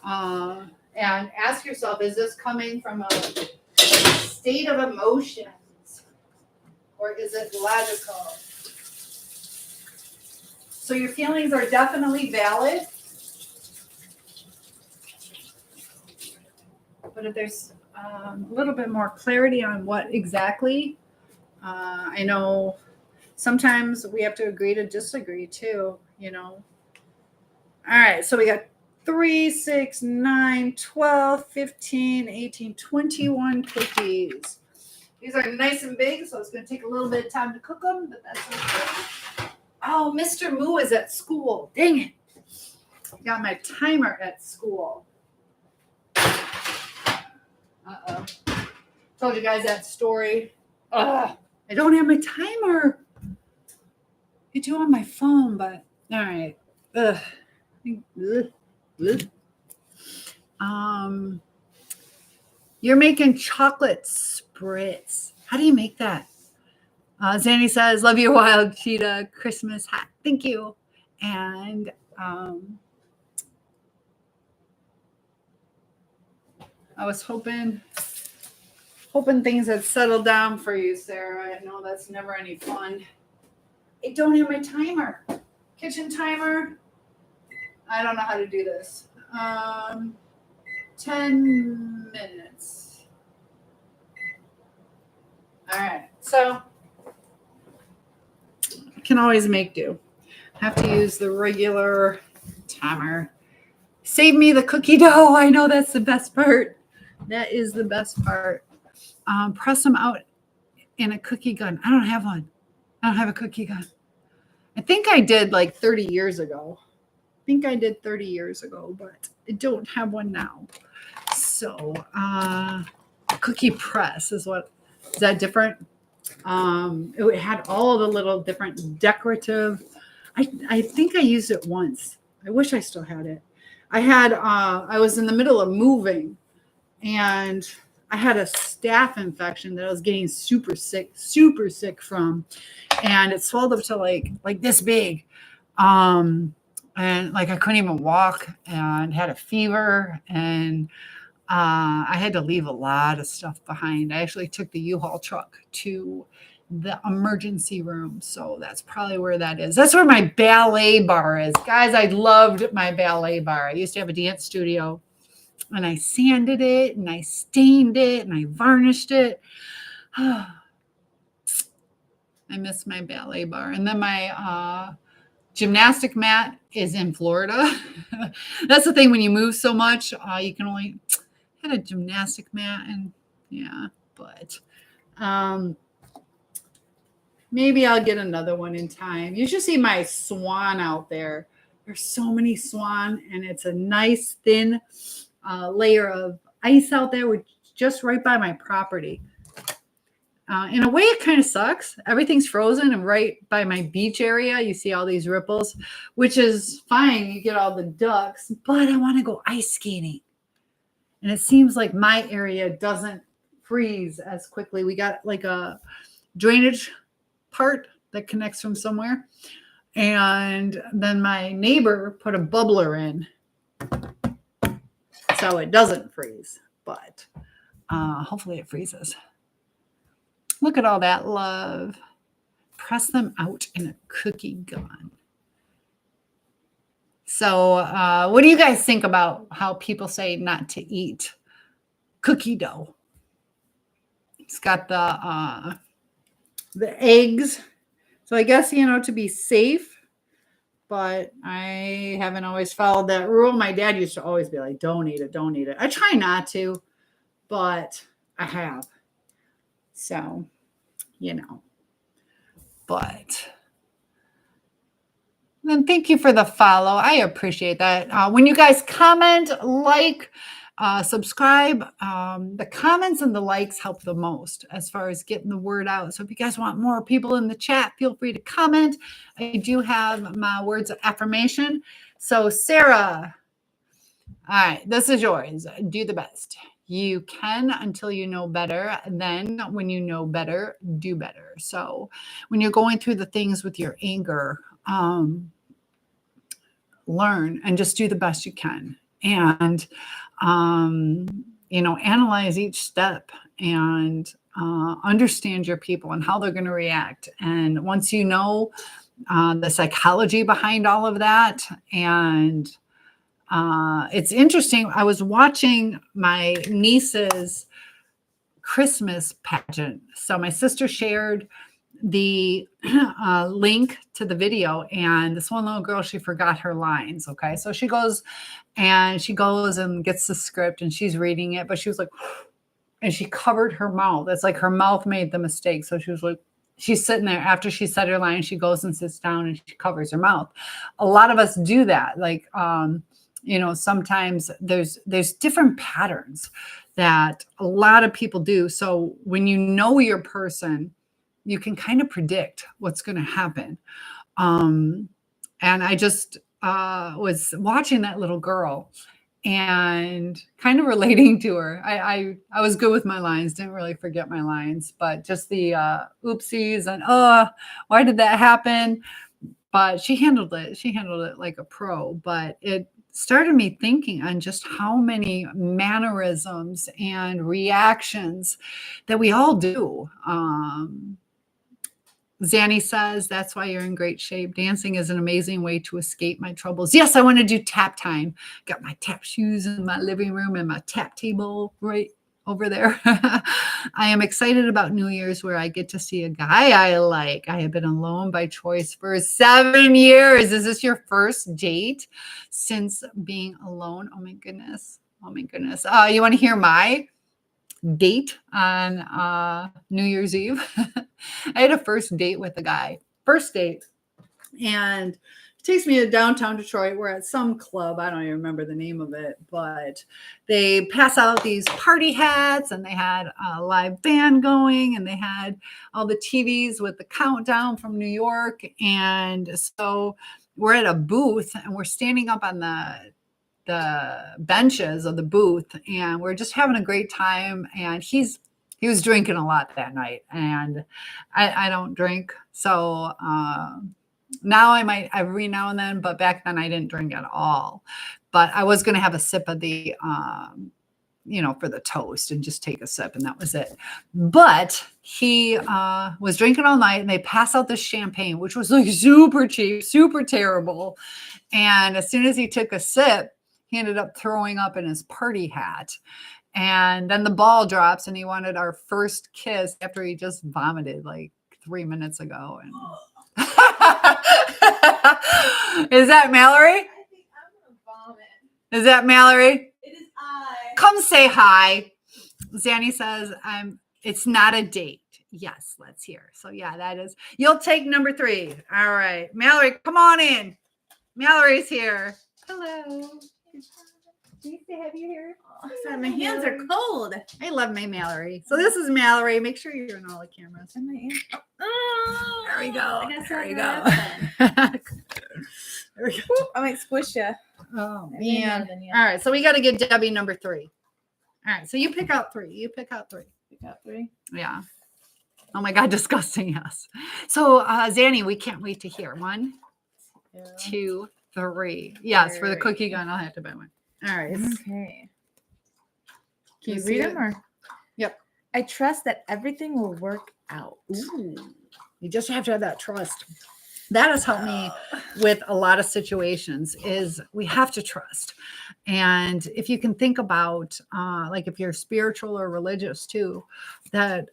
and ask yourself, is this coming from a state of emotions or is it logical? So your feelings are definitely valid. But if there's a little bit more clarity on what exactly, I know sometimes we have to agree to disagree too, you know. All right, so we got 3, 6, 9, 12, 15, 18, 21 cookies. These are nice and big, so it's going to take a little bit of time to cook them, but that's okay. Oh, Mr. Moo is at school. Dang it. Got my timer at school. Uh-oh. Told you guys that story. Ugh, I don't have my timer. I do on my phone, but all right. Ugh. You're making chocolate spritz. How do you make that? Zanny says, love you, wild cheetah Christmas hat. Thank you. And I was hoping things had settled down for you, Sarah. I know that's never any fun. I don't have my timer. Kitchen timer. I don't know how to do this. 10 minutes. All right. So I can always make do. Have to use the regular timer. Save me the cookie dough. I know that's the best part. That is the best part. Press them out in a cookie gun. I don't have one. I don't have a cookie gun. I think I did like 30 years ago. But I don't have one now. So cookie press is that different? It had all the little different decorative. I think I used it once. I wish I still had it. I was in the middle of moving and I had a staph infection that I was getting super sick from. And it swelled up to like this big. And like I couldn't even walk and had a fever, and I had to leave a lot of stuff behind. I actually took the U-Haul truck to the emergency room. So that's probably where that is. That's where my ballet bar is. Guys, I loved my ballet bar. I used to have a dance studio, and I sanded it and I stained it and I varnished it. I miss my ballet bar. And then my gymnastic mat is in Florida. That's the thing when you move so much, you can only had a gymnastic mat, and yeah, but maybe I'll get another one in time. You should see my swan out there. There's so many swan, and it's a nice thin layer of ice out there, which just right by my property. In a way, it kind of sucks. Everything's frozen, and right by my beach area, you see all these ripples, which is fine. You get all the ducks, but I want to go ice skating. And it seems like my area doesn't freeze as quickly. We got like a drainage part that connects from somewhere. And then my neighbor put a bubbler in, so it doesn't freeze, but hopefully it freezes. Look at all that love. Press them out in a cookie gun. So what do you guys think about how people say not to eat cookie dough? It's got the the eggs. So I guess, to be safe, but I haven't always followed that rule. My dad used to always be like, don't eat it, don't eat it. I try not to, but I have. So, but then thank you for the follow. I appreciate that. When you guys comment, like, subscribe, the comments and the likes help the most as far as getting the word out. So if you guys want more people in the chat, feel free to comment. I do have my words of affirmation. So Sarah, all right, this is yours. Do the best you can until you know better. Then when you know better, do better. So when you're going through the things with your anger, learn and just do the best you can. And, analyze each step and understand your people and how they're going to react. And once you know the psychology behind all of that, and it's interesting. I was watching my niece's Christmas pageant. So my sister shared the link to the video, and this one little girl, she forgot her lines. Okay. So she goes and gets the script and she's reading it, but she was like, and she covered her mouth. It's like her mouth made the mistake. So she was like, she's sitting there after she said her line, she goes and sits down and she covers her mouth. A lot of us do that. Like, sometimes there's different patterns that a lot of people do. So when you know your person, you can kind of predict what's going to happen. And I just was watching that little girl and kind of relating to her. I was good with my lines, didn't really forget my lines, but just the oopsies and, why did that happen? But she handled it. She handled it like a pro, but it started me thinking on just how many mannerisms and reactions that we all do. Zanny says, that's why you're in great shape. Dancing is an amazing way to escape my troubles. Yes, I want to do tap time. Got my tap shoes in my living room and my tap table right over there. I am excited about New Year's where I get to see a guy I like. I have been alone by choice for 7 years. Is this your first date since being alone? Oh my goodness. Oh my goodness. You want to hear my date on New Year's Eve? I had a first date with a guy. First date. And he takes me to downtown Detroit. We're at some club. I don't even remember the name of it, but they pass out these party hats and they had a live band going and they had all the TVs with the countdown from New York. And so we're at a booth and we're standing up on the benches of the booth and we're just having a great time. And he was drinking a lot that night and I don't drink. So, now I might every now and then, but back then I didn't drink at all. But I was going to have a sip of the, for the toast and just take a sip, and that was it. But he was drinking all night, and they passed out this champagne, which was like super cheap, super terrible. And as soon as he took a sip, he ended up throwing up in his party hat. And then the ball drops, and he wanted our first kiss after he just vomited like 3 minutes ago. And is that Mallory? I think I'm gonna vomit. Is that Mallory? It is I. Come say hi. Zanny says, it's not a date. Yes, let's hear. So yeah, that is. You'll take number 3. All right. Mallory, come on in. Mallory's here. Hello. Can you say have you here? Oh, my hands are cold. I love my Mallory. So this is Mallory. Make sure you're in all the cameras. And my hands. Oh, there we go. There we go. There we go. I might squish you. Oh man. All right. So we got to get Debbie number 3. All right. So you pick out 3. You pick out 3. Pick out 3. Yeah. Oh my God. Disgusting. Yes. So Zanny, we can't wait to hear. 1, 2, 3. Yes. For the cookie gun, I'll have to buy one. All right. Okay. Can you read see them or? Yep. I trust that everything will work out. Ooh. You just have to have that trust. that has helped me with a lot of situations is we have to trust. And if you can think about like if you're spiritual or religious too, that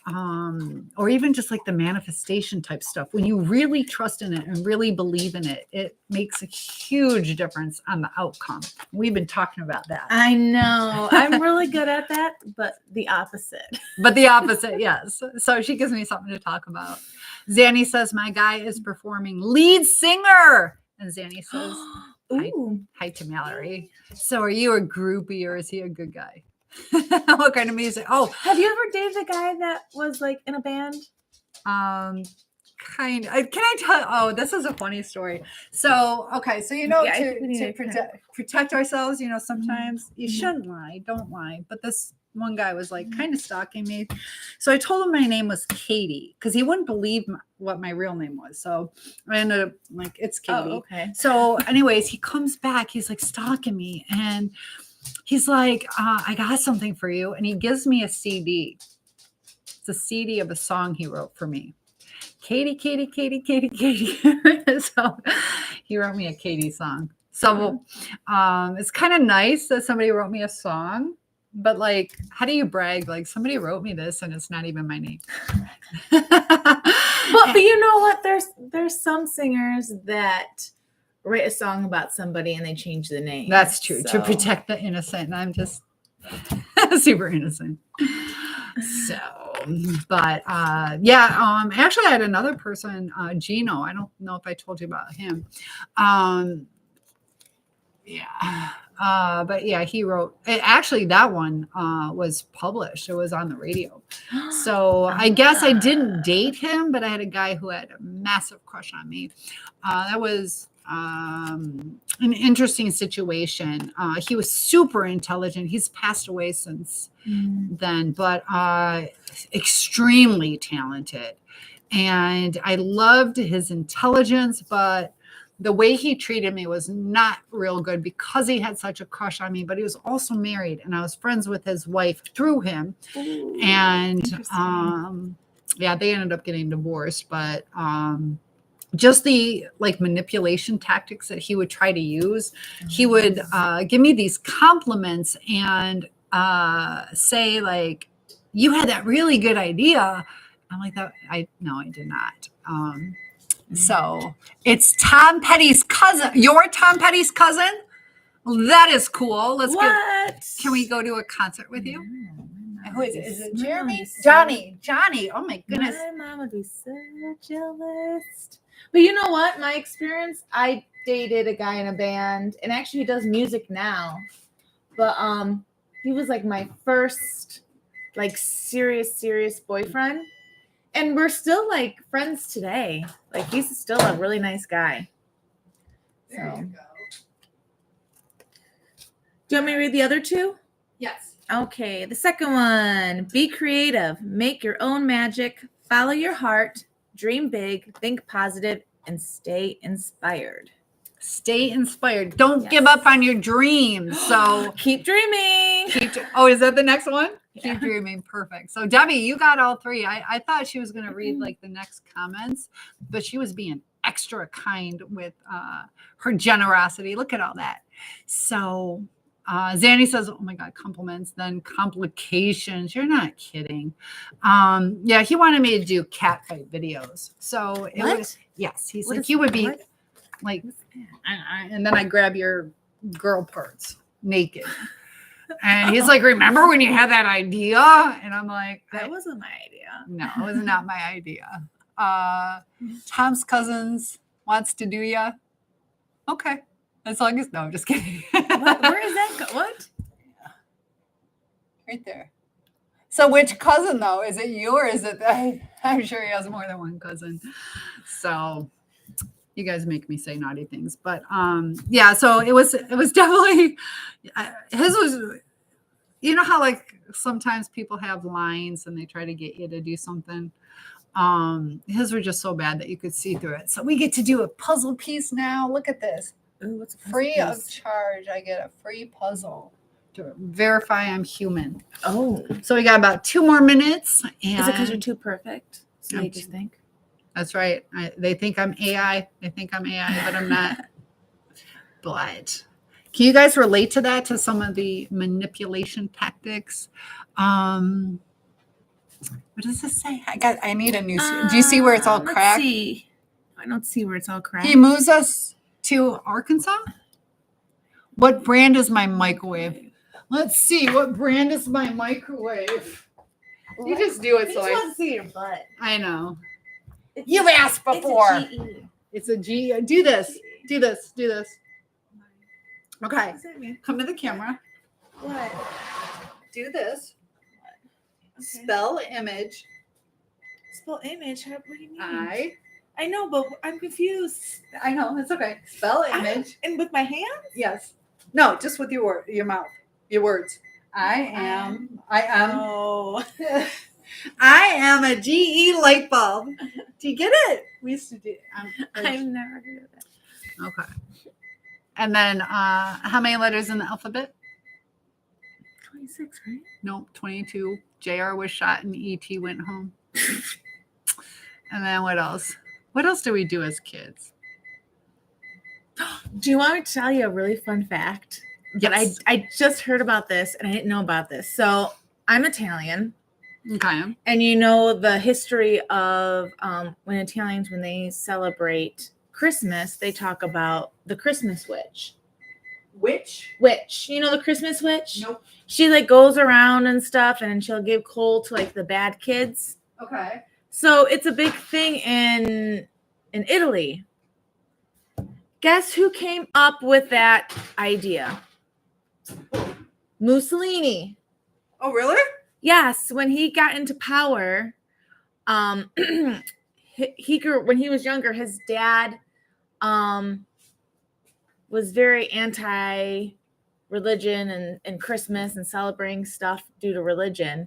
or even just like the manifestation type stuff, when you really trust in it and really believe in it, it makes a huge difference on the outcome. We've been talking about that. I know. I'm really good at that, but the opposite. But the opposite, yes. So she gives me something to talk about. Zanny says, my guy is performing lead singer. And Zanny says, Ooh. hi to Mallory. So are you a groupie or is he a good guy? What kind of music? Oh, Have you ever dated a guy that was like in a band? kind of. Can I tell? Oh, this is a funny story. So, okay. So, Yeah, I think we need to to protect ourselves, sometimes you shouldn't lie. Don't lie. But this one guy was like kind of stalking me. So I told him my name was Katie because he wouldn't believe what my real name was. So I ended up like, it's Katie. Oh, okay. So anyways, he comes back. He's like stalking me. And he's like, I got something for you. And he gives me a CD. It's a CD of a song he wrote for me. Katie, Katie, Katie, Katie, Katie. So he wrote me a Katie song. So it's kind of nice that somebody wrote me a song. But like, how do you brag? Like somebody wrote me this and it's not even my name. But you know what? There's some singers that write a song about somebody and they change the name. That's true. So. To protect the innocent. And I'm just super innocent. So, but actually I had another person, Gino. I don't know if I told you about him. But yeah, he wrote actually that one was published. It was on the radio. So I guess I didn't date him, but I had a guy who had a massive crush on me. That was an interesting situation. He was super intelligent. He's passed away since then, but extremely talented. And I loved his intelligence, but the way he treated me was not real good because he had such a crush on me, but he was also married and I was friends with his wife through him. Ooh, and they ended up getting divorced, but just the like manipulation tactics that he would try to use, he would give me these compliments and say like, you had that really good idea. I'm like, no, I did not. So it's Tom Petty's cousin. You're Tom Petty's cousin? That is cool. Can we go to a concert with you? Who is it? Is it Jeremy? Johnny. Oh my goodness. My mom would be so jealous. But you know what? My experience, I dated a guy in a band, and actually he does music now. But he was like my first like serious boyfriend. And we're still like friends today. Like he's still a really nice guy. There you go. Do you want me to read the other two? Yes. Okay. The second one, be creative, make your own magic, follow your heart, dream big, think positive, and stay inspired. Stay inspired. Don't give up on your dreams. So keep dreaming. Is that the next one? Yeah. Keep dreaming. Perfect. So Debbie, you got all three. I thought she was going to read like the next comments, but she was being extra kind with her generosity. Look at all that. So Zanny says, oh my God, compliments, then complications. You're not kidding. He wanted me to do cat fight videos. So it was, yes, he's like, you would be like, and then I grab your girl parts naked. And he's like, remember when you had that idea? And I'm like, that wasn't my idea. No, it was not my idea. Tom's cousins wants to do ya. Okay. As long as, no, I'm just kidding. Where is that? What? Right there. So which cousin though? Is it you or is it that? I'm sure he has more than one cousin. So you guys make me say naughty things, but so it was definitely his was, you know how like sometimes people have lines and they try to get you to do something. His were just so bad that you could see through it. So we get to do a puzzle piece now. Look at this. Ooh, what's a free piece? Of charge. I get a free puzzle to verify I'm human. Oh, so we got about 2 more minutes. And is it because you're too perfect? So you just think. That's right. They think I'm AI. They think I'm AI, but I'm not. But can you guys relate to that, to some of the manipulation tactics? What does this say? I need a new. Do you see where it's all cracked? Let's see. I don't see where it's all cracked. He moves us to Arkansas. What brand is my microwave? Let's see. What brand is my microwave? You just do it I so just want to see your butt. I know. It's You've asked before. It's a GE. It's a G. Do this. Do this. Do this. Okay. What does that mean? Come to the camera. What? Do this. Okay. Spell image. Spell image. What do you mean? I know, but I'm confused. I know. It's okay. Spell image. And with my hands? Yes. No, just with your mouth. Your words. I am. Oh. I am a GE light bulb. Do you get it? We used to do. I've never heard of that. Okay. And then, how many letters in the alphabet? 26, right? Nope, 22. JR was shot and ET went home. And then what else? What else do we do as kids? Do you want me to tell you a really fun fact? Yes. But I just heard about this and I didn't know about this. So I'm Italian. Okay. And you know the history of when Italians, when they celebrate Christmas, they talk about the Christmas witch. Which? Witch. You know the Christmas witch? Nope. She like goes around and stuff and she'll give coal to like the bad kids. Okay. So it's a big thing in Italy. Guess who came up with that idea? Mussolini. Oh, really? Yes, when he got into power, he grew, when he was younger, his dad was very anti-religion and Christmas and celebrating stuff due to religion.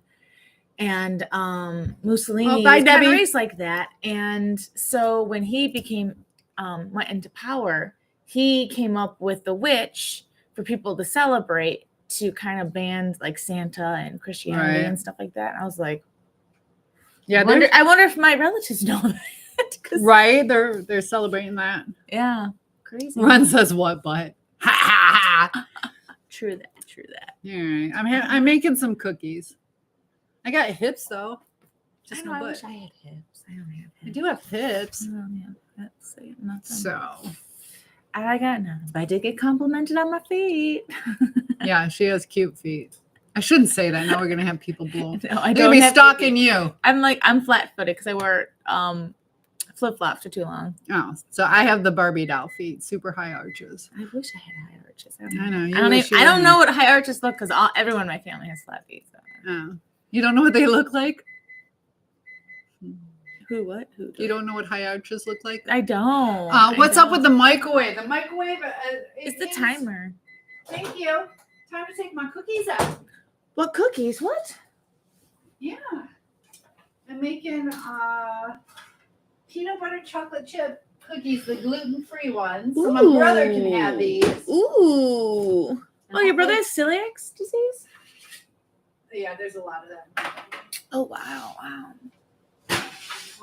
And Mussolini was kind of raised like that. And so when he went into power, he came up with the witch for people to celebrate, to kind of ban like Santa and Christianity and stuff like that. And I was like, yeah, I wonder if my relatives know that. Right? They're celebrating that. Yeah. Crazy. Ron says what, but ha ha ha. True that. All right. I'm making some cookies. I got hips though. Just I wish I had hips. I don't have hips. I do have hips. I don't have hips. Nothing. So I got nothing. But I did get complimented on my feet. Yeah, she has cute feet. I shouldn't say that. Now we're gonna have people blow. No, I don't. They'll be stalking you. I'm flat-footed because I wear flip-flops for too long. Oh, so I have the Barbie doll feet, super high arches. I wish I had high arches. I know. I don't know what high arches look because everyone in my family has flat feet. So. Oh. You don't know what they look like? Who? What? Who? You don't know what high arches look like? I don't. What's up with the microwave? The microwave it's the timer. Thank you. Time to take my cookies out. What cookies? What? Yeah. I'm making peanut butter chocolate chip cookies, the gluten-free ones. So my brother can have these. Ooh. Oh, your brother has celiac disease? Yeah, there's a lot of that. Oh, wow.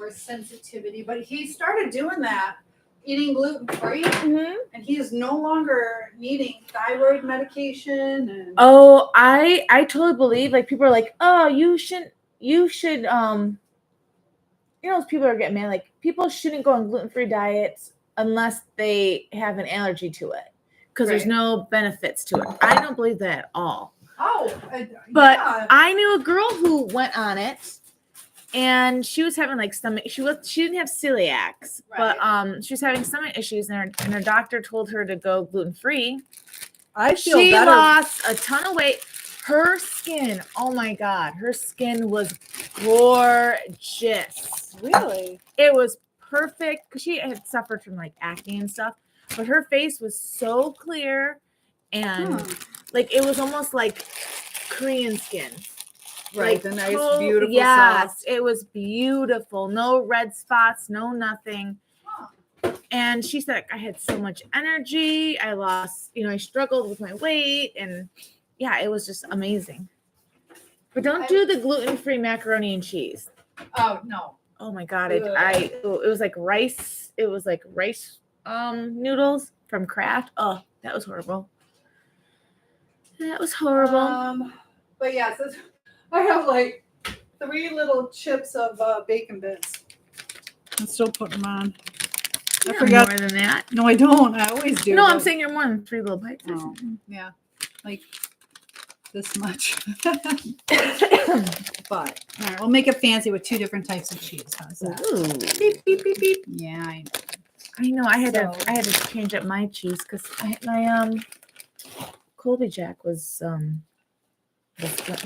Or sensitivity. But he started doing that, eating gluten-free, and he is no longer needing thyroid medication. And oh, I totally believe, like, people are like, oh, you should, you know, people are getting mad, like, people shouldn't go on gluten-free diets unless they have an allergy to it, because there's no benefits to it. I don't believe that at all. But yeah. I knew a girl who went on it, and she was having like stomach. She didn't have celiacs, but she was having stomach issues, and her doctor told her to go gluten free. She lost a ton of weight. Her skin, oh my god, her skin was gorgeous. Really, it was perfect because she had suffered from like acne and stuff, but her face was so clear and. Like, it was almost like Korean skin. Right, like, the nice, beautiful yes, it was beautiful. No red spots, no nothing. And she said, I had so much energy. I lost, I struggled with my weight. And, yeah, it was just amazing. But don't do the gluten-free macaroni and cheese. Oh, no. Oh my god, it was like rice. It was like rice noodles from Kraft. Oh, that was horrible. That was horrible. But yeah, so I have like 3 little chips of bacon bits. I'm still putting them on. I I forgot. more than that. No, I don't. I always do. No, but- I'm saying you're more than 3 little bites. Oh, yeah, like this much. But all right, we'll make it fancy with 2 different types of cheese. How's that? Ooh. Beep, beep, beep, beep. Yeah, I know. I know. I had So- to change up my cheese because my Colby Jack was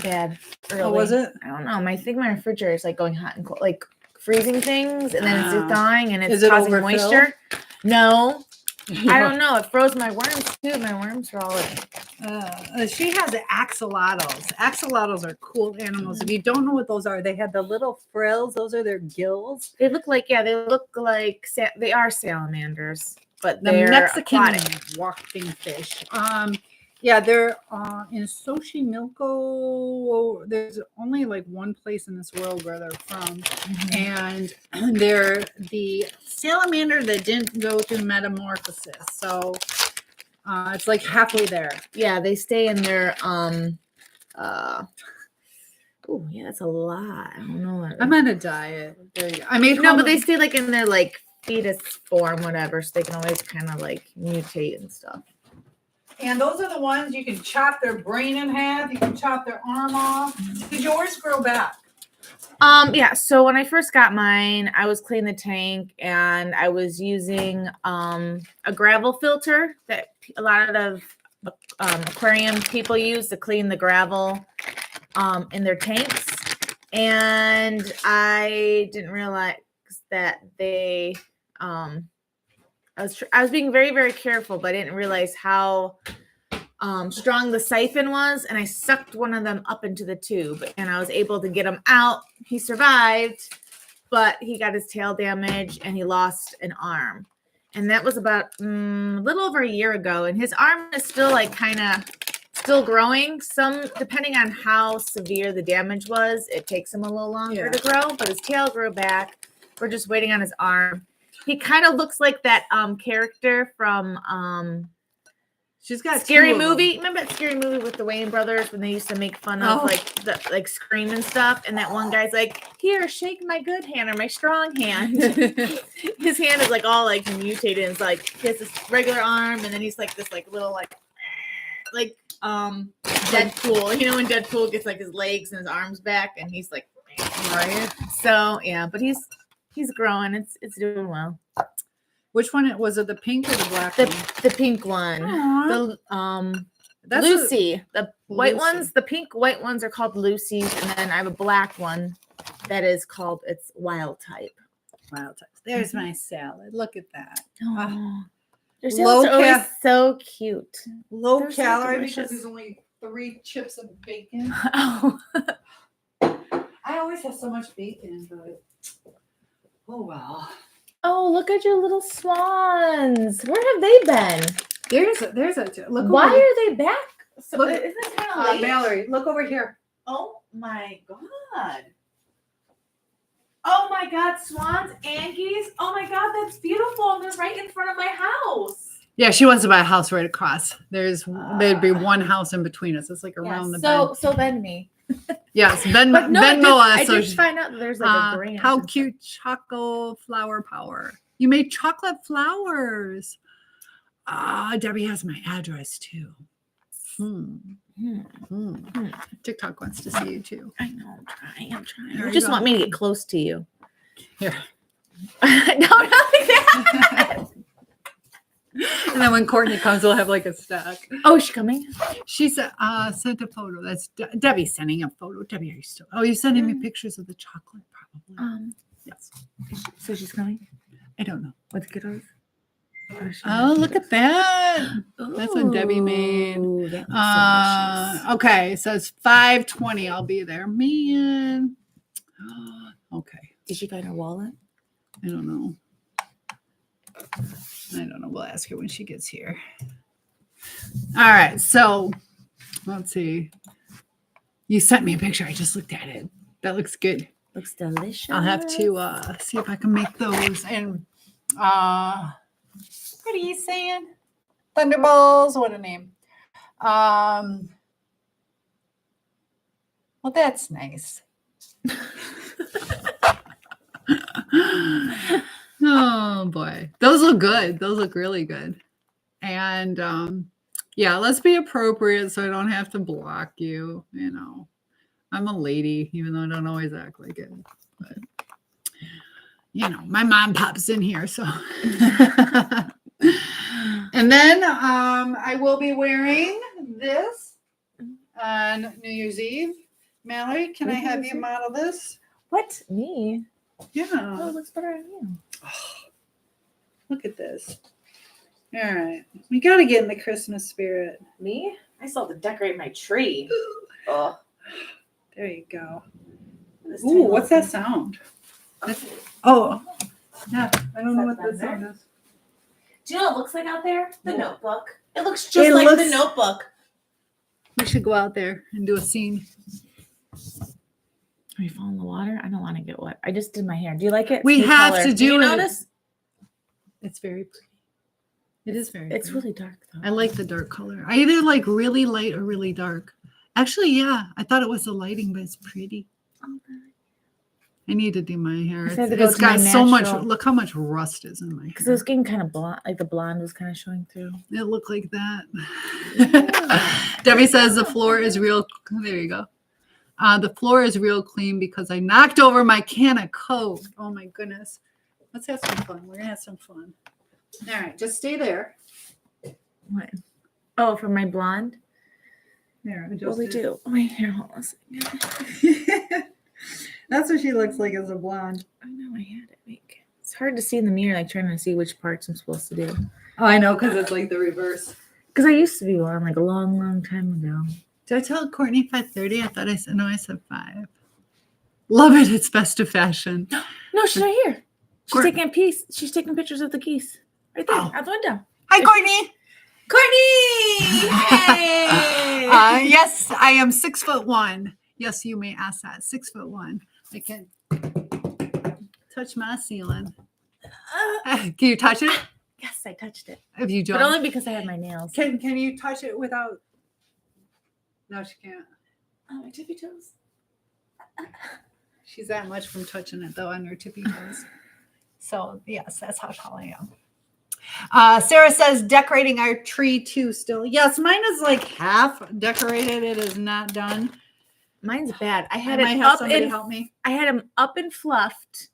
bad early. Oh, was it? I don't know. I think my refrigerator is like going hot and cold, like freezing things, and then Ah. it's thawing and it's Is it causing overfilled? moisture. No, I don't know. It froze my worms too. My worms were all like, She has axolotls. Axolotls are cool animals. If you don't know what those are, they have the little frills. Those are their gills. they look like they are salamanders, but The they're Mexican aquatic. walking fish. Yeah, they're in Xochimilco. There's only like one place in this world where they're from, and they're the salamander that didn't go through metamorphosis. So it's like halfway there. Yeah, they stay in their oh yeah, that's a lot. I don't know. I'm on a diet. There you go. I made No, but they stay like in their like fetus form, whatever, so they can always kind of like mutate and stuff. And those are the ones you can chop their brain in half. You can chop their arm off. Did yours grow back? Yeah, so when I first got mine, I was cleaning the tank and I was using a gravel filter that a lot of aquarium people use to clean the gravel in their tanks. And I didn't realize that they I was being very, very careful, but I didn't realize how strong the siphon was, and I sucked one of them up into the tube, and I was able to get him out. He survived, but he got his tail damaged, and he lost an arm. And that was about a little over a year ago, and his arm is still like kind of still growing. Some, depending on how severe the damage was, it takes him a little longer to grow, but his tail grew back. We're just waiting on his arm. He kind of looks like that character from She's got Scary 2 of them. Movie. Remember that Scary Movie with the Wayne brothers when they used to make fun of like Scream and stuff? And that one guy's like, "Here, shake my good hand or my strong hand." His hand is like all like mutated. It's like he has this regular arm, and then he's like this like little like Deadpool. You know when Deadpool gets like his legs and his arms back, and he's like, right. So yeah, but he's growing. It's doing well. Which one was it? The pink or the black? The pink one. Aww. The That's Lucy. The white Lucy. ones, the pink white ones are called Lucy's, and then I have a black one that is called Wild Type. Wild types. There's my salad. Look at that. Oh, their Low salads are always cal- so cute. Low They're so calorie delicious. because there's only 3 chips of bacon. Oh, I always have so much bacon, but oh well. oh, look at your little swans. Where have they been? There's a look. Why over are they back? So Look- isn't it kind of late? Mallory, look over here. Oh my god. Oh my god, swans and geese. Oh my god, that's beautiful. They're right in front of my house. Yeah, she wants to buy a house right across. There'd be one house in between us. It's like around the bend. So bend me. Yes, Ben But no, Venmo us. I So did find out that there's like a grant. how cute chocolate flower power. You made chocolate flowers. Debbie has my address too. TikTok wants to see you too. I know, I'm trying. There You you just go. want me to get close to you. Here. No, not like that. And then when Courtney comes, we'll have like a stack. Oh, is she coming? She sent a photo. That's Debbie's sending a photo. Debbie, are you still? Oh, you're sending me pictures of the chocolate, probably. Yes. So she's coming I don't know. with kiddos. Oh, look at that. That's what Debbie made. Ooh, that looks delicious. Okay, so it's 5:20. I'll be there. Man. Okay. Did she find her wallet? I don't know. We'll ask her when she gets here. All right. So let's see. You sent me a picture. I just looked at it. That looks good. Looks delicious. I'll have to see if I can make those. And what are you saying? Thunderballs. What a name. Well, that's nice. Oh boy, those look good. Those look really good. And yeah, let's be appropriate so I don't have to block you. You know, I'm a lady, even though I don't always act like it. But you know, my mom pops in here, so. And then I will be wearing this on New Year's Eve. Mallory, can I have you model this? What? Me? Yeah. Oh, it looks better on you. Oh, look at this. All right. We got to get in the Christmas spirit. Me? I still have to decorate my tree. Oh. There you go. Ooh, what's that sound? Oh, yeah. I don't know what that sound is. Do you know what it looks like out there? The Notebook. It looks just like the Notebook. We should go out there and do a scene. Are you falling in the water? I don't want to get wet. I just did my hair. Do you like it? We New have color. to do you it. Notice? It's very pretty. It is very It's pretty. really dark though. I like the dark color. I either like really light or really dark. Actually, yeah. I thought it was the lighting, but it's pretty. I need to do my hair. It's got so much. Look how much rust is in my hair. Because it was getting kind of blonde, like the blonde was kind of showing through. It looked like that. Debbie says the floor is real. There you go. The floor is real clean because I knocked over my can of Coke. Oh my goodness. Let's have some fun. We're gonna have some fun. All right, just stay there. What? Oh, for my blonde? There. What we do? Oh, my hair. Hold on a second. That's what she looks like as a blonde. I know I had it. It's hard to see in the mirror, like trying to see which parts I'm supposed to do. Oh, I know, because it's like the reverse. Because I used to be one like a long, long time ago. Did I tell Courtney 5:30? I thought I said no. I said 5. Love it. It's best of fashion. No, she's right here. She's taking a piece. She's taking pictures of the geese. Right there, out the window. Hi, Courtney. Courtney! Hey! Yes, I am 6'1". Yes, you may ask that. 6'1". I can touch my ceiling. Can you touch it? Yes, I touched it. If you don't, but only because I had my nails. Can you touch it without? No, she can't. Oh, my tippy toes. She's that much from touching it though on her tippy toes. So yes, that's how tall I am. Sarah says decorating our tree too still. Yes, mine is like half decorated. It is not done. Mine's bad. I had it up and help me. I had them up and fluffed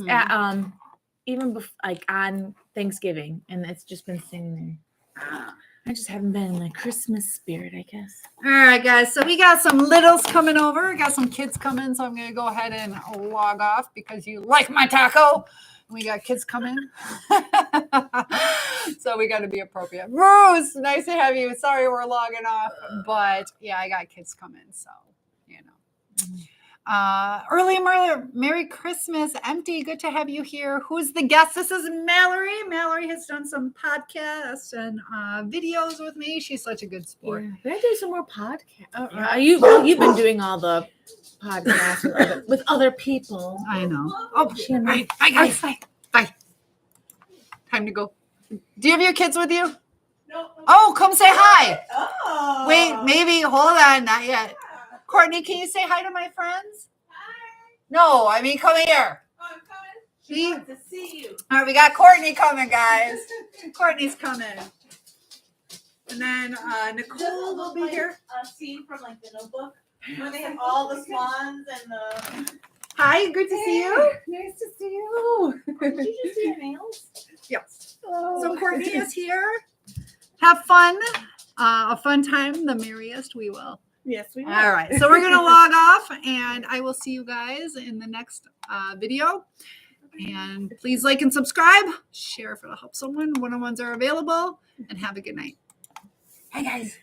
at, even like on Thanksgiving, and it's just been sitting there. I just haven't been in the Christmas spirit, I guess. All right, guys. So we got some littles coming over. We got some kids coming, so I'm going to go ahead and log off because you like my taco. We got kids coming. So we got to be appropriate. Bruce, nice to have you. Sorry we're logging off, but yeah, I got kids coming, so you know. Early Merry Christmas, Empty. Good to have you here. Who's the guest? This is Mallory. Mallory has done some podcasts and videos with me. She's such a good sport. Yeah. Can I do some more podcasts? You've been doing all the podcasts with other people. I know. Oh, bye, guys. Bye. Time to go. Do you have your kids with you? No. Oh, come say hi. Oh. Wait, maybe. Hold on. Not yet. Courtney, can you say hi to my friends? Hi. No, I mean, come here. Oh, I'm coming. She wants to see you. All right, we got Courtney coming, guys. Courtney's coming. And then Nicole will be here. A scene from like the Notebook where they have all the swans and the. Hi, good to see you. Nice to see you. Did you just see your nails? Yes. Oh. So Courtney is here. Have fun. A fun time. The merriest we will. Yes, we will. All right. So we're going to log off, and I will see you guys in the next video. And please like and subscribe. Share if it'll help someone. One-on-ones are available. And have a good night. Hi, guys.